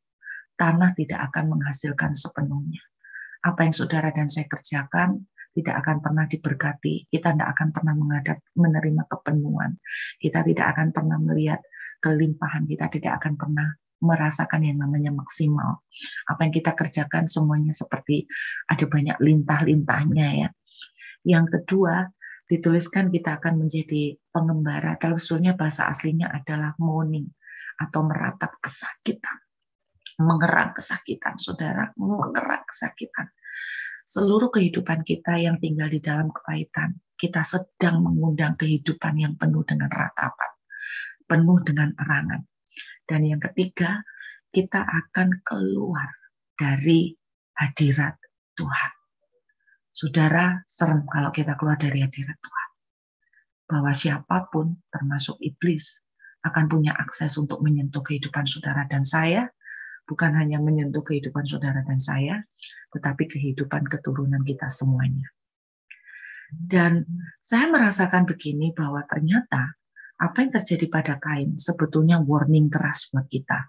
Tanah tidak akan menghasilkan sepenuhnya. Apa yang saudara dan saya kerjakan tidak akan pernah diberkati. Kita tidak akan pernah menerima kepenuhan. Kita tidak akan pernah melihat kelimpahan. Kita tidak akan pernah merasakan yang namanya maksimal. Apa yang kita kerjakan semuanya seperti ada banyak lintah-lintahnya ya. Yang kedua, dituliskan kita akan menjadi pengembara. Kalau sebetulnya bahasa aslinya adalah mourning atau meratap kesakitan. Mengerang kesakitan, saudara, mengerang kesakitan. Seluruh kehidupan kita yang tinggal di dalam kepahitan, kita sedang mengundang kehidupan yang penuh dengan ratapan, penuh dengan erangan. Dan yang ketiga, kita akan keluar dari hadirat Tuhan. Saudara, serem kalau kita keluar dari hadirat Tuhan. Bahwa siapapun, termasuk iblis, akan punya akses untuk menyentuh kehidupan saudara dan saya, bukan hanya menyentuh kehidupan saudara dan saya, tetapi kehidupan keturunan kita semuanya. Dan saya merasakan begini bahwa ternyata apa yang terjadi pada Kain sebetulnya warning keras buat kita.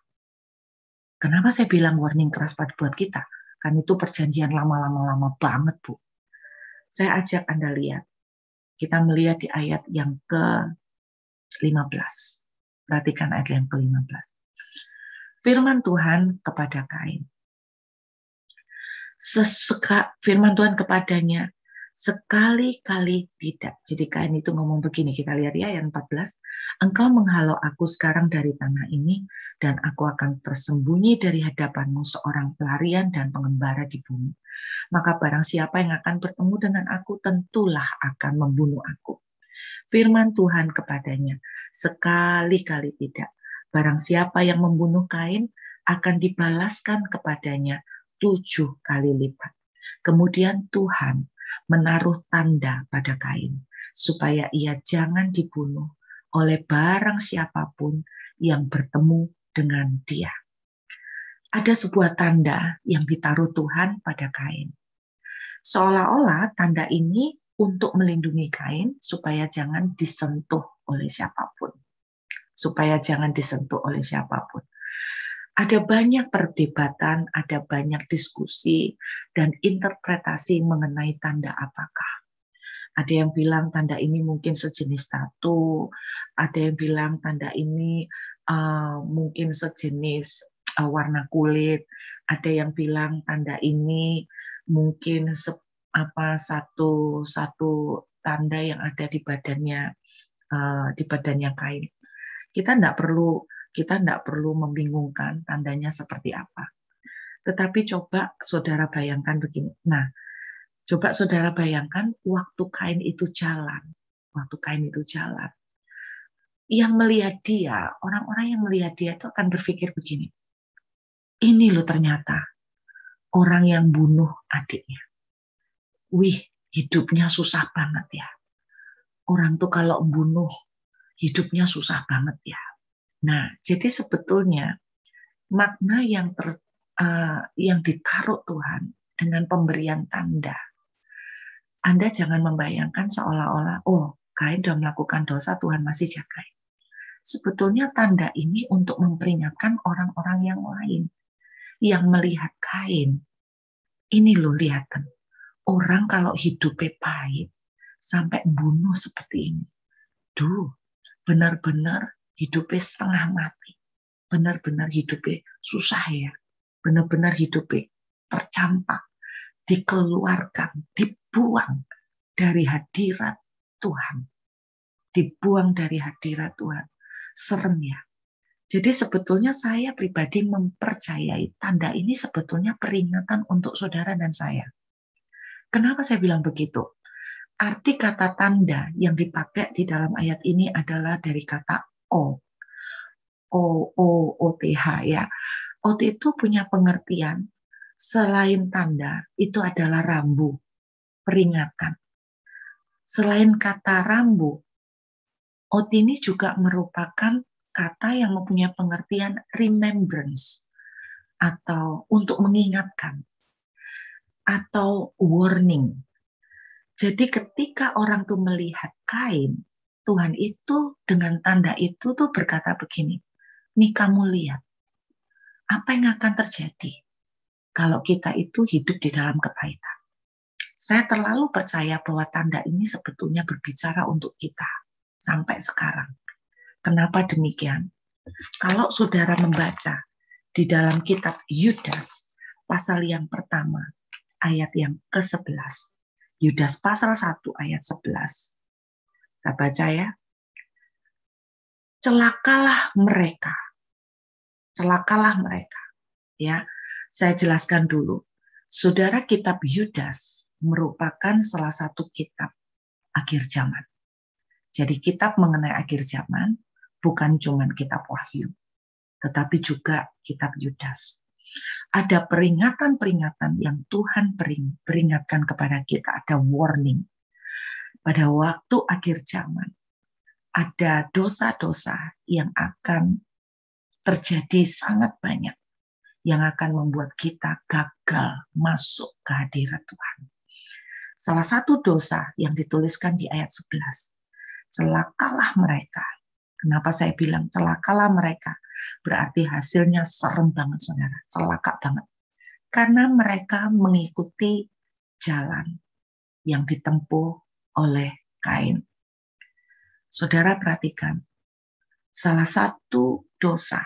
Kenapa saya bilang warning keras buat kita? Kan itu perjanjian lama banget, Bu. Saya ajak Anda lihat. Kita melihat di ayat yang ke-15. Perhatikan ayat yang ke-15. Firman Tuhan kepada Kain. Firman Tuhan kepadanya, sekali-kali tidak. Jadi Kain itu ngomong begini, kita lihat ya ayat 14. Engkau menghalau aku sekarang dari tanah ini, dan aku akan tersembunyi dari hadapanmu seorang pelarian dan pengembara di bumi. Maka barang siapa yang akan bertemu dengan aku, tentulah akan membunuh aku. Firman Tuhan kepadanya, sekali-kali tidak. Barang siapa yang membunuh Kain, akan dibalaskan kepadanya 7 kali lipat. Kemudian Tuhan menaruh tanda pada Kain, supaya ia jangan dibunuh oleh barang siapapun yang bertemu dengan dia. Ada sebuah tanda yang ditaruh Tuhan pada Kain. Seolah-olah tanda ini untuk melindungi Kain supaya jangan disentuh oleh siapapun. Supaya jangan disentuh oleh siapapun. Ada banyak perdebatan, ada banyak diskusi dan interpretasi mengenai tanda apakah. Ada yang bilang tanda ini mungkin sejenis tatu, ada yang bilang tanda ini mungkin sejenis warna kulit, ada yang bilang tanda ini mungkin satu tanda yang ada di badannya Kain. Kita tidak perlu membingungkan tandanya seperti apa. Tetapi coba saudara bayangkan begini. Nah, coba saudara bayangkan waktu Kain itu jalan. Yang melihat dia, orang-orang yang melihat dia itu akan berpikir begini. Ini loh ternyata orang yang bunuh adiknya. Wih, hidupnya susah banget ya. Orang tuh kalau bunuh, hidupnya susah banget ya. Nah, jadi sebetulnya makna yang ditaruh Tuhan dengan pemberian tanda. Anda jangan membayangkan seolah-olah, Kain sudah melakukan dosa, Tuhan masih jaga. Sebetulnya tanda ini untuk memperingatkan orang-orang yang lain yang melihat Kain. Ini loh, lihatan. Orang kalau hidupnya pahit sampai bunuh seperti ini. Benar-benar hidupnya setengah mati. benar-benar hidupnya susah ya. Benar-benar hidupnya tercampak, dikeluarkan, dibuang dari hadirat Tuhan. Dibuang dari hadirat Tuhan. Serem ya. Jadi sebetulnya saya pribadi mempercayai tanda ini sebetulnya peringatan untuk saudara dan saya. Kenapa saya bilang begitu? Arti kata tanda yang dipakai di dalam ayat ini adalah dari kata O. O-T-H ya. O-T itu punya pengertian selain tanda itu adalah rambu, peringatan. Selain kata rambu, O-T ini juga merupakan kata yang mempunyai pengertian remembrance atau untuk mengingatkan atau warning. Jadi ketika orang tuh melihat Kain, Tuhan itu dengan tanda itu tuh berkata begini, nih kamu lihat, apa yang akan terjadi kalau kita itu hidup di dalam kepahitan. Saya terlalu percaya bahwa tanda ini sebetulnya berbicara untuk kita sampai sekarang. Kenapa demikian? Kalau saudara membaca di dalam kitab Yudas, pasal yang pertama, ayat yang ke-11. Yudas pasal 1 ayat 11. Kita baca ya. Celakalah mereka. Celakalah mereka. Ya, saya jelaskan dulu. Saudara, kitab Yudas merupakan salah satu kitab akhir zaman. Jadi kitab mengenai akhir zaman bukan cuma kitab Wahyu, tetapi juga kitab Yudas. Ada peringatan-peringatan yang Tuhan peringatkan kepada kita, ada warning. Pada waktu akhir zaman, ada dosa-dosa yang akan terjadi sangat banyak, yang akan membuat kita gagal masuk ke hadirat Tuhan. Salah satu dosa yang dituliskan di ayat 11, celakalah mereka. Kenapa saya bilang celakalah mereka? Berarti hasilnya serem banget, saudara. Celaka banget. Karena mereka mengikuti jalan yang ditempuh oleh Kain. Saudara perhatikan, salah satu dosa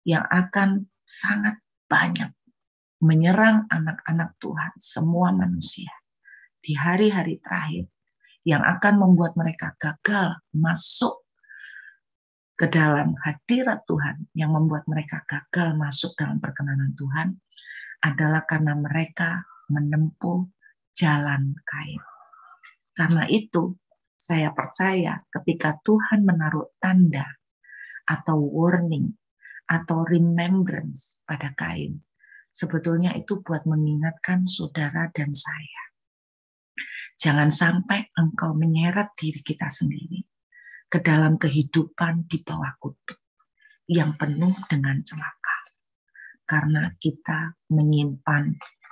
yang akan sangat banyak menyerang anak-anak Tuhan, semua manusia, di hari-hari terakhir, yang akan membuat mereka gagal masuk ke dalam hadirat Tuhan, yang membuat mereka gagal masuk dalam perkenanan Tuhan, adalah karena mereka menempuh jalan Kain. Karena itu, saya percaya ketika Tuhan menaruh tanda atau warning atau remembrance pada Kain, sebetulnya itu buat mengingatkan saudara dan saya. Jangan sampai engkau menyeret diri kita sendiri ke dalam kehidupan di bawah kutub yang penuh dengan celaka. Karena kita menyimpan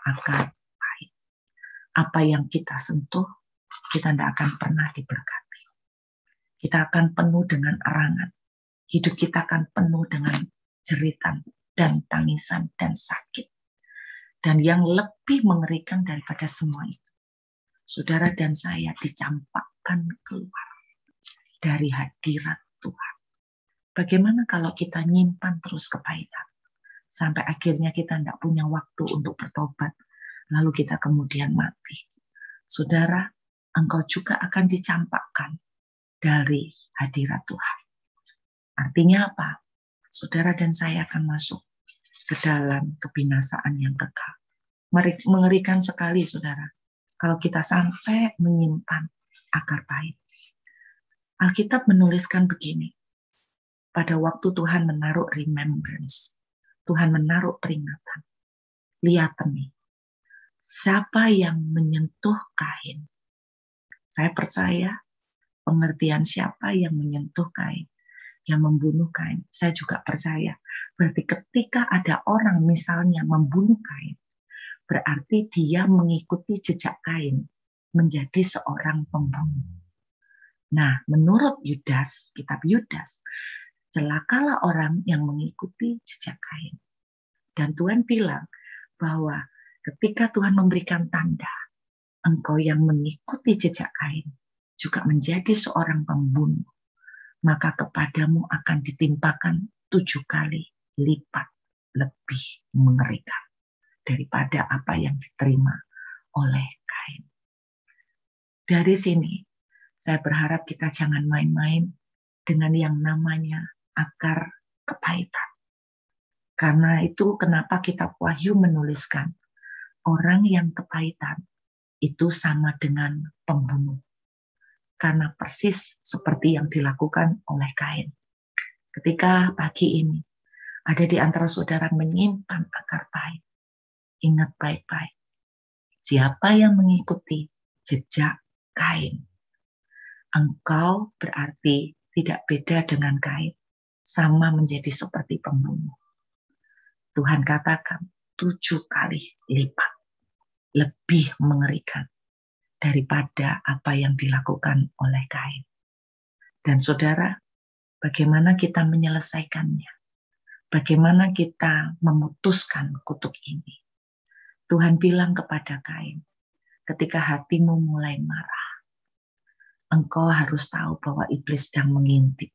akar pahit. Apa yang kita sentuh, kita tidak akan pernah diberkati. Kita akan penuh dengan erangan. Hidup kita akan penuh dengan jeritan dan tangisan dan sakit. Dan yang lebih mengerikan daripada semua itu, saudara dan saya dicampakkan keluar dari hadirat Tuhan. Bagaimana kalau kita nyimpan terus kepahitan, sampai akhirnya kita tidak punya waktu untuk bertobat, lalu kita kemudian mati. Saudara, engkau juga akan dicampakkan dari hadirat Tuhan. Artinya apa? Saudara dan saya akan masuk ke dalam kebinasaan yang kekal. Mengerikan sekali, saudara, kalau kita sampai menyimpan akar pahit. Alkitab menuliskan begini, pada waktu Tuhan menaruh remembrance, Tuhan menaruh peringatan. Lihat nih, siapa yang menyentuh Kain? Saya percaya pengertian siapa yang menyentuh Kain, yang membunuh Kain. Saya juga percaya, berarti ketika ada orang misalnya membunuh Kain, berarti dia mengikuti jejak Kain menjadi seorang pembunuh. Nah, menurut Yudas, kitab Yudas, celakalah orang yang mengikuti jejak Kain. Dan Tuhan bilang bahwa ketika Tuhan memberikan tanda, engkau yang mengikuti jejak Kain juga menjadi seorang pembunuh, maka kepadamu akan ditimpakan 7 kali lipat lebih mengerikan daripada apa yang diterima oleh Kain. Dari sini, saya berharap kita jangan main-main dengan yang namanya akar kepahitan. Karena itu kenapa kitab Wahyu menuliskan orang yang kepahitan itu sama dengan pembunuh. Karena persis seperti yang dilakukan oleh Kain. Ketika pagi ini ada di antara saudara menyimpan akar pahit, ingat baik-baik, siapa yang mengikuti jejak Kain, engkau berarti tidak beda dengan Kain, sama menjadi seperti pembunuh. Tuhan katakan 7 kali lipat lebih mengerikan daripada apa yang dilakukan oleh Kain. Dan saudara, bagaimana kita menyelesaikannya? Bagaimana kita memutuskan kutuk ini? Tuhan bilang kepada Kain, ketika hatimu mulai marah, engkau harus tahu bahwa iblis sedang mengintip.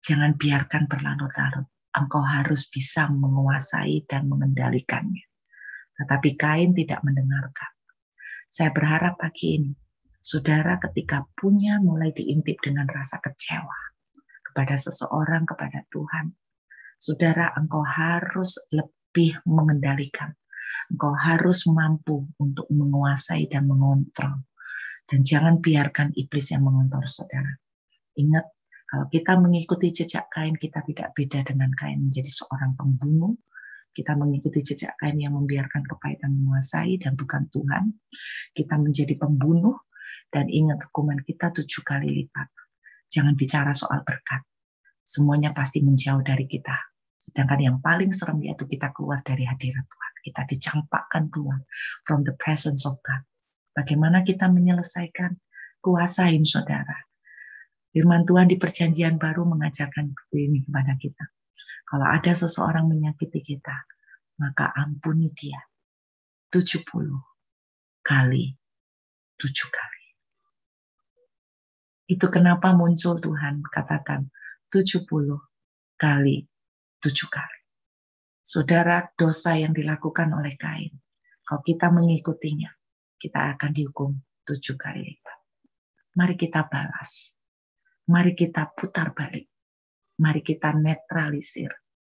Jangan biarkan berlarut-larut. Engkau harus bisa menguasai dan mengendalikannya. Tetapi Kain tidak mendengarkan. Saya berharap pagi ini, saudara ketika punya mulai diintip dengan rasa kecewa kepada seseorang, kepada Tuhan, saudara engkau harus lebih mengendalikan. Engkau harus mampu untuk menguasai dan mengontrol. Dan jangan biarkan iblis yang mengontrol saudara. Ingat, kalau kita mengikuti jejak Kain, kita tidak beda dengan Kain menjadi seorang pembunuh. Kita mengikuti jejak Kain yang membiarkan kepahitan menguasai dan bukan Tuhan. Kita menjadi pembunuh dan ingat hukuman kita 7 kali lipat. Jangan bicara soal berkat. Semuanya pasti menjauh dari kita. Sedangkan yang paling serem yaitu kita keluar dari hadirat Tuhan. Kita dicampakkan keluar from the presence of God. Bagaimana kita menyelesaikan? Kuasain saudara. Firman Tuhan di Perjanjian Baru mengajarkan ini kepada kita. Kalau ada seseorang menyakiti kita, maka ampuni dia 70 kali 7 kali. Itu kenapa muncul Tuhan katakan 70 kali 7 kali. Saudara, dosa yang dilakukan oleh Kain, kalau kita mengikutinya, kita akan dihukum 7 kali lipat. Mari kita balas. Mari kita putar balik. Mari kita netralisir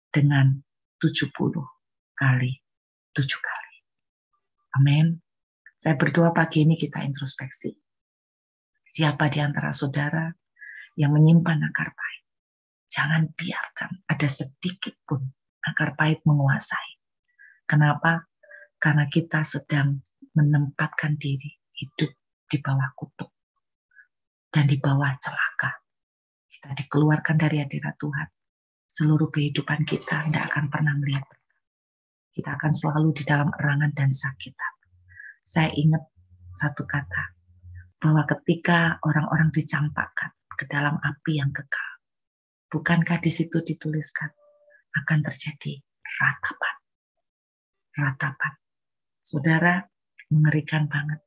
dengan 70 kali 7 kali. Amin. Saya berdoa pagi ini kita introspeksi. Siapa di antara saudara yang menyimpan akar pahit? Jangan biarkan ada sedikit pun akar pahit menguasai. Kenapa? Karena kita sedang menempatkan diri hidup di bawah kutuk dan di bawah celaka. Kita dikeluarkan dari hadirat Tuhan. Seluruh kehidupan kita tidak akan pernah melihat berkat. Kita akan selalu di dalam erangan dan sakit. Saya ingat satu kata, bahwa ketika orang-orang dicampakkan ke dalam api yang kekal, bukankah di situ dituliskan akan terjadi ratapan. Ratapan. Saudara, mengerikan banget.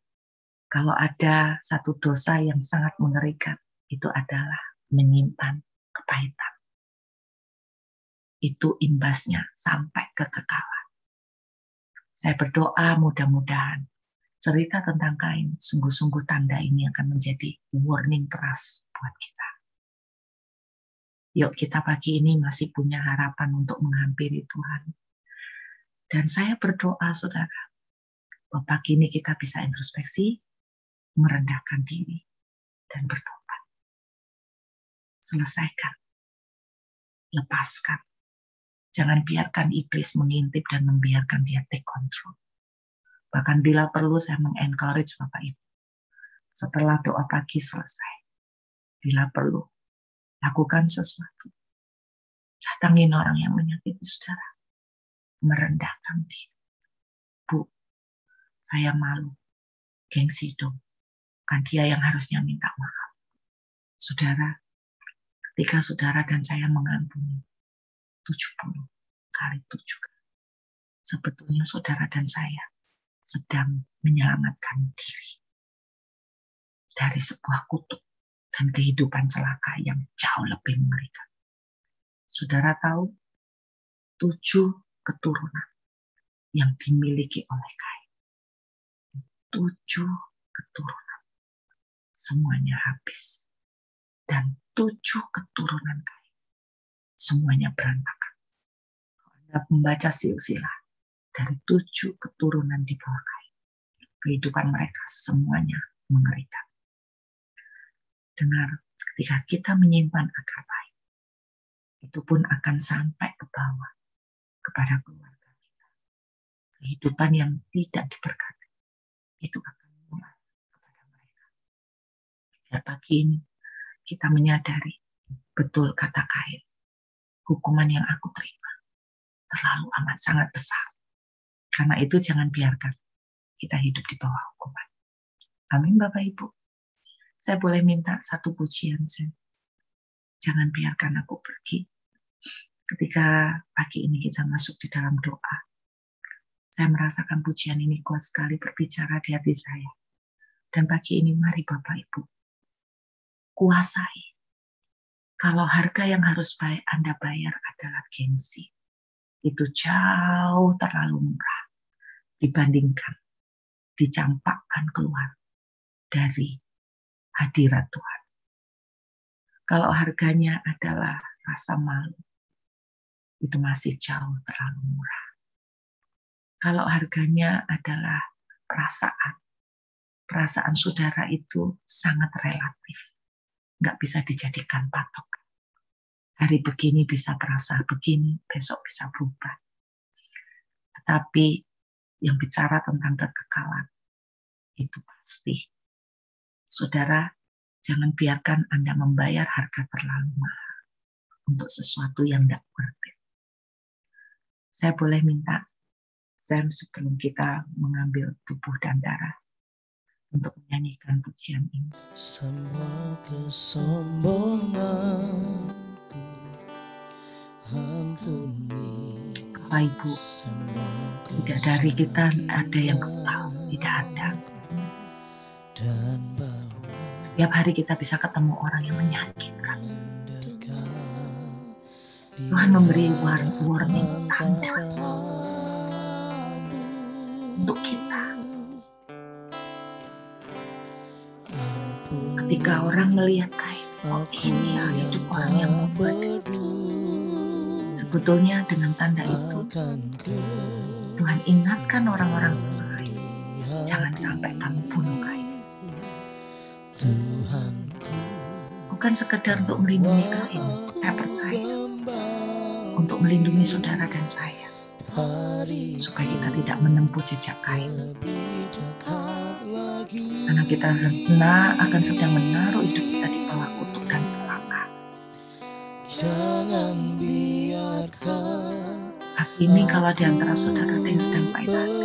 Kalau ada satu dosa yang sangat mengerikan, itu adalah menyimpan kepahitan. Itu imbasnya sampai kekekalan. Saya berdoa mudah-mudahan cerita tentang Kain, sungguh-sungguh tanda ini akan menjadi warning keras buat kita. Yuk kita pagi ini masih punya harapan untuk menghampiri Tuhan. Dan saya berdoa saudara, bahwa pagi ini kita bisa introspeksi, merendahkan diri, dan bertobat. Selesaikan. Lepaskan. Jangan biarkan iblis mengintip dan membiarkan dia take control. Bahkan bila perlu saya mengencourage Bapak Ibu. Setelah doa pagi selesai. Bila perlu, lakukan sesuatu. Datangin orang yang menyakiti saudara. Merendahkan diri. Bu, saya malu. Gengsi dong. Kan dia yang harusnya minta maaf. Saudara, ketika saudara dan saya mengampuni 70 kali 7 kali. Sebetulnya saudara dan saya sedang menyelamatkan diri dari sebuah kutuk dan kehidupan celaka yang jauh lebih mengerikan. Saudara tahu 7 keturunan yang dimiliki oleh Kain. 7 keturunan. Semuanya habis. Dan 7 keturunan Kain. Semuanya berantakan. Anda membaca silsilah dari 7 keturunan di bawah Kain. Kehidupan mereka semuanya mengerikan. Dengar, ketika kita menyimpan akar baik, itu pun akan sampai ke bawah kepada keluarga kita. Kehidupan yang tidak diberkati, itu akan mulai kepada mereka. Dan pagi ini kita menyadari betul kata Kain, hukuman yang aku terima terlalu amat sangat besar. Karena itu jangan biarkan kita hidup di bawah hukuman. Amin Bapak Ibu. Saya boleh minta satu pujian saya. Jangan biarkan aku pergi. Ketika pagi ini kita masuk di dalam doa, saya merasakan pujian ini kuat sekali berbicara di hati saya. Dan pagi ini mari Bapak Ibu, kuasai. Kalau harga yang harus Anda bayar adalah gengsi, itu jauh terlalu murah dibandingkan dicampakkan keluar dari hadirat Tuhan. Kalau harganya adalah rasa malu, itu masih jauh terlalu murah. Kalau harganya adalah perasaan saudara itu sangat relatif. Nggak bisa dijadikan patokan. Hari begini bisa perasa begini, besok bisa berubah. Tetapi yang bicara tentang kekekalan, itu pasti. Saudara, jangan biarkan Anda membayar harga terlalu mahal untuk sesuatu yang tidak worth it. Saya boleh minta Sam sebelum kita mengambil tubuh dan darah untuk menyanyikan pujian ini. Semua kesombonganku ampuni. Bapak Ibu, tidak dari kita ada yang kekal, tidak ada. Setiap hari kita bisa ketemu orang yang menyakitkan. Tuhan memberi warning, tanda untuk kita. Ketika orang melihat Kain, oh ini ya hidup orang yang membuat. Sebetulnya dengan tanda itu, Tuhan ingatkan orang-orang lain, jangan sampai kamu bunuh Kain. Bukan sekedar untuk melindungi Kain, saya percaya, untuk melindungi saudara dan saya, supaya kita tidak menempuh jejak Kain. Karena kita akan sedang menaruh hidup kita di bawah kutuk dan celaka. Jangan biarkan ini kalau di antara saudara ada yang sedang pahit hati,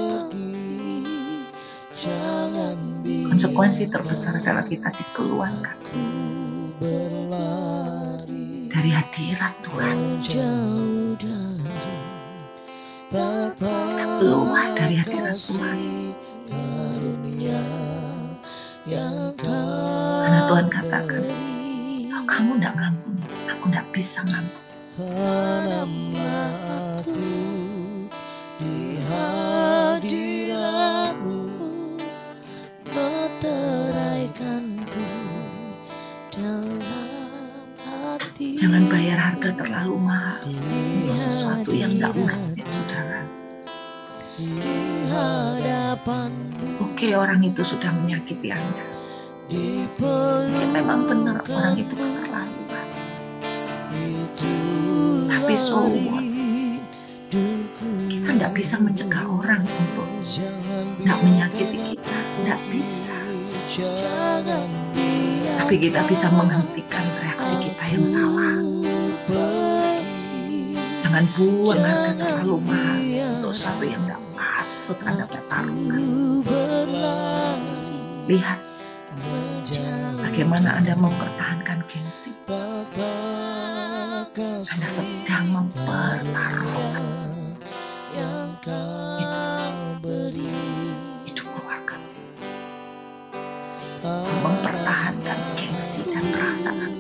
konsekuensi terbesar adalah kita dikeluarkan dari hadirat Tuhan. Kita keluar dari hadirat Tuhan. Karena Tuhan katakan, oh, kamu tidak ngampuni, aku tidak bisa ngampuni. Tanamlah aku di hadirat-Mu, meteraikanku dalam hati. Jangan bayar harga terlalu mahal untuk sesuatu yang tidak worth it, saudara. Oke, orang itu sudah menyakiti Anda. Ya, memang benar orang itu keterlaluan. Tapi so what? Kita tidak bisa mencegah orang untuk tidak menyakiti kita. Tidak bisa. Tapi kita bisa menghentikan reaksi kita yang salah. Jangan buang harga terlalu mahal untuk sesuatu yang tidak patut Anda pertaruhkan. Lihat bagaimana Anda mempertahankan gengsi. Anda sedang mempertaruhkan hidup keluarga, mempertahankan gengsi dan perasaan.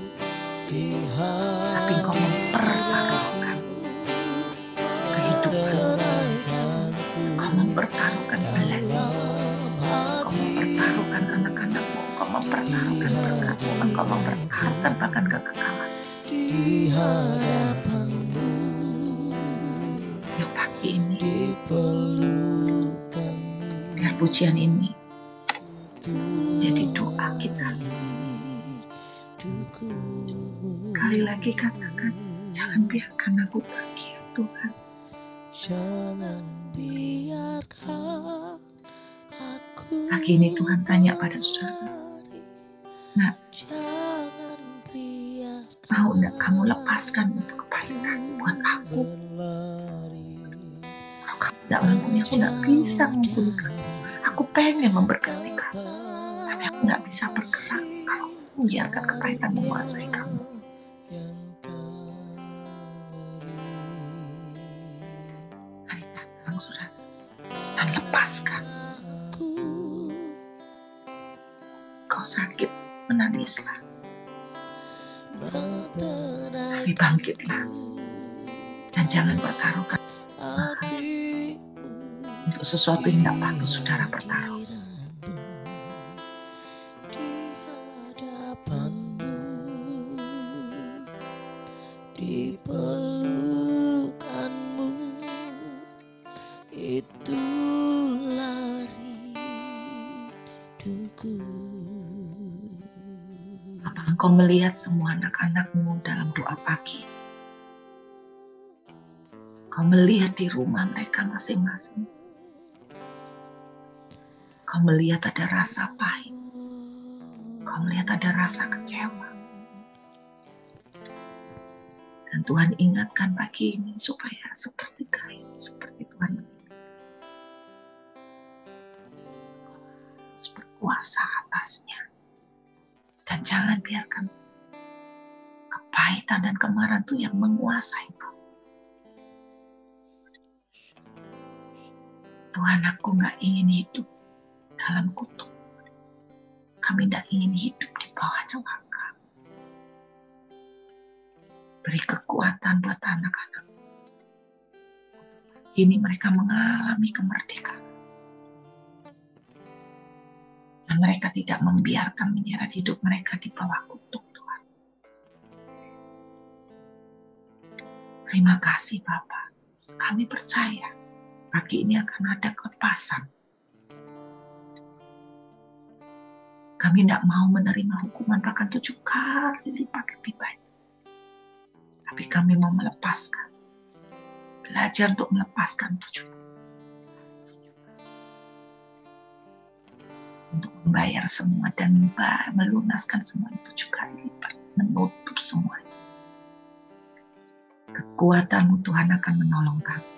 Tapi engkau mempertaruhkan mempertahankan berkat-Mu, Engkau mempertahankan bahkan kekekalan. Di hadapan-Mu, Yuk pagi ini, diperlukan biar pujian ini jadi doa kita. Sekali lagi katakan, jangan biarkan aku pergi ya Tuhan. Jangan biarkan aku. Pagi ini Tuhan tanya pada saudara, nah, Jangan biarkan mau enggak kamu lepaskan untuk kepahitan buat aku? Kalau kamu enggak mengampuni, aku enggak bisa mengampuni kamu. Aku pengen memberkati kamu, tapi aku enggak bisa bergerak kalau membiarkan kepahitan menguasai kamu. Mari datang saudara dan lepaskan. Kau sakit, menangislah, tapi bangkitlah dan jangan bertaruhkan untuk sesuatu yang tidak patut saudara bertaruh. Di pelukan-Mu itulah rinduku. Apa engkau melihat semua anak-anak-Mu dalam doa pagi? Kau melihat di rumah mereka masing-masing. Kau melihat ada rasa pahit. Kau melihat ada rasa kecewa. Dan Tuhan ingatkan pagi ini supaya seperti Kain, seperti Tuhan mengingatkan. Harus berkuasa atasnya. Dan jangan biarkan kepahitan dan kemarahan itu yang menguasai kau. Tuhan, aku gak ingin hidup dalam kutuk. Kami gak ingin hidup di bawah celaka. Beri kekuatan buat anak-anak. Kini mereka mengalami kemerdekaan. Dan mereka tidak membiarkan menyeret hidup mereka di bawah kutuk Tuhan. Terima kasih Bapa. Kami percaya pagi ini akan ada kelepasan. Kami tidak mau menerima hukuman bahkan 7 kali lipat lebih banyak. Tapi kami mau melepaskan. Belajar untuk melepaskan 7. Untuk membayar semua dan melunaskan semua 7 kali lipat. Menutup semuanya. Kekuatan-Mu Tuhan akan menolong kami.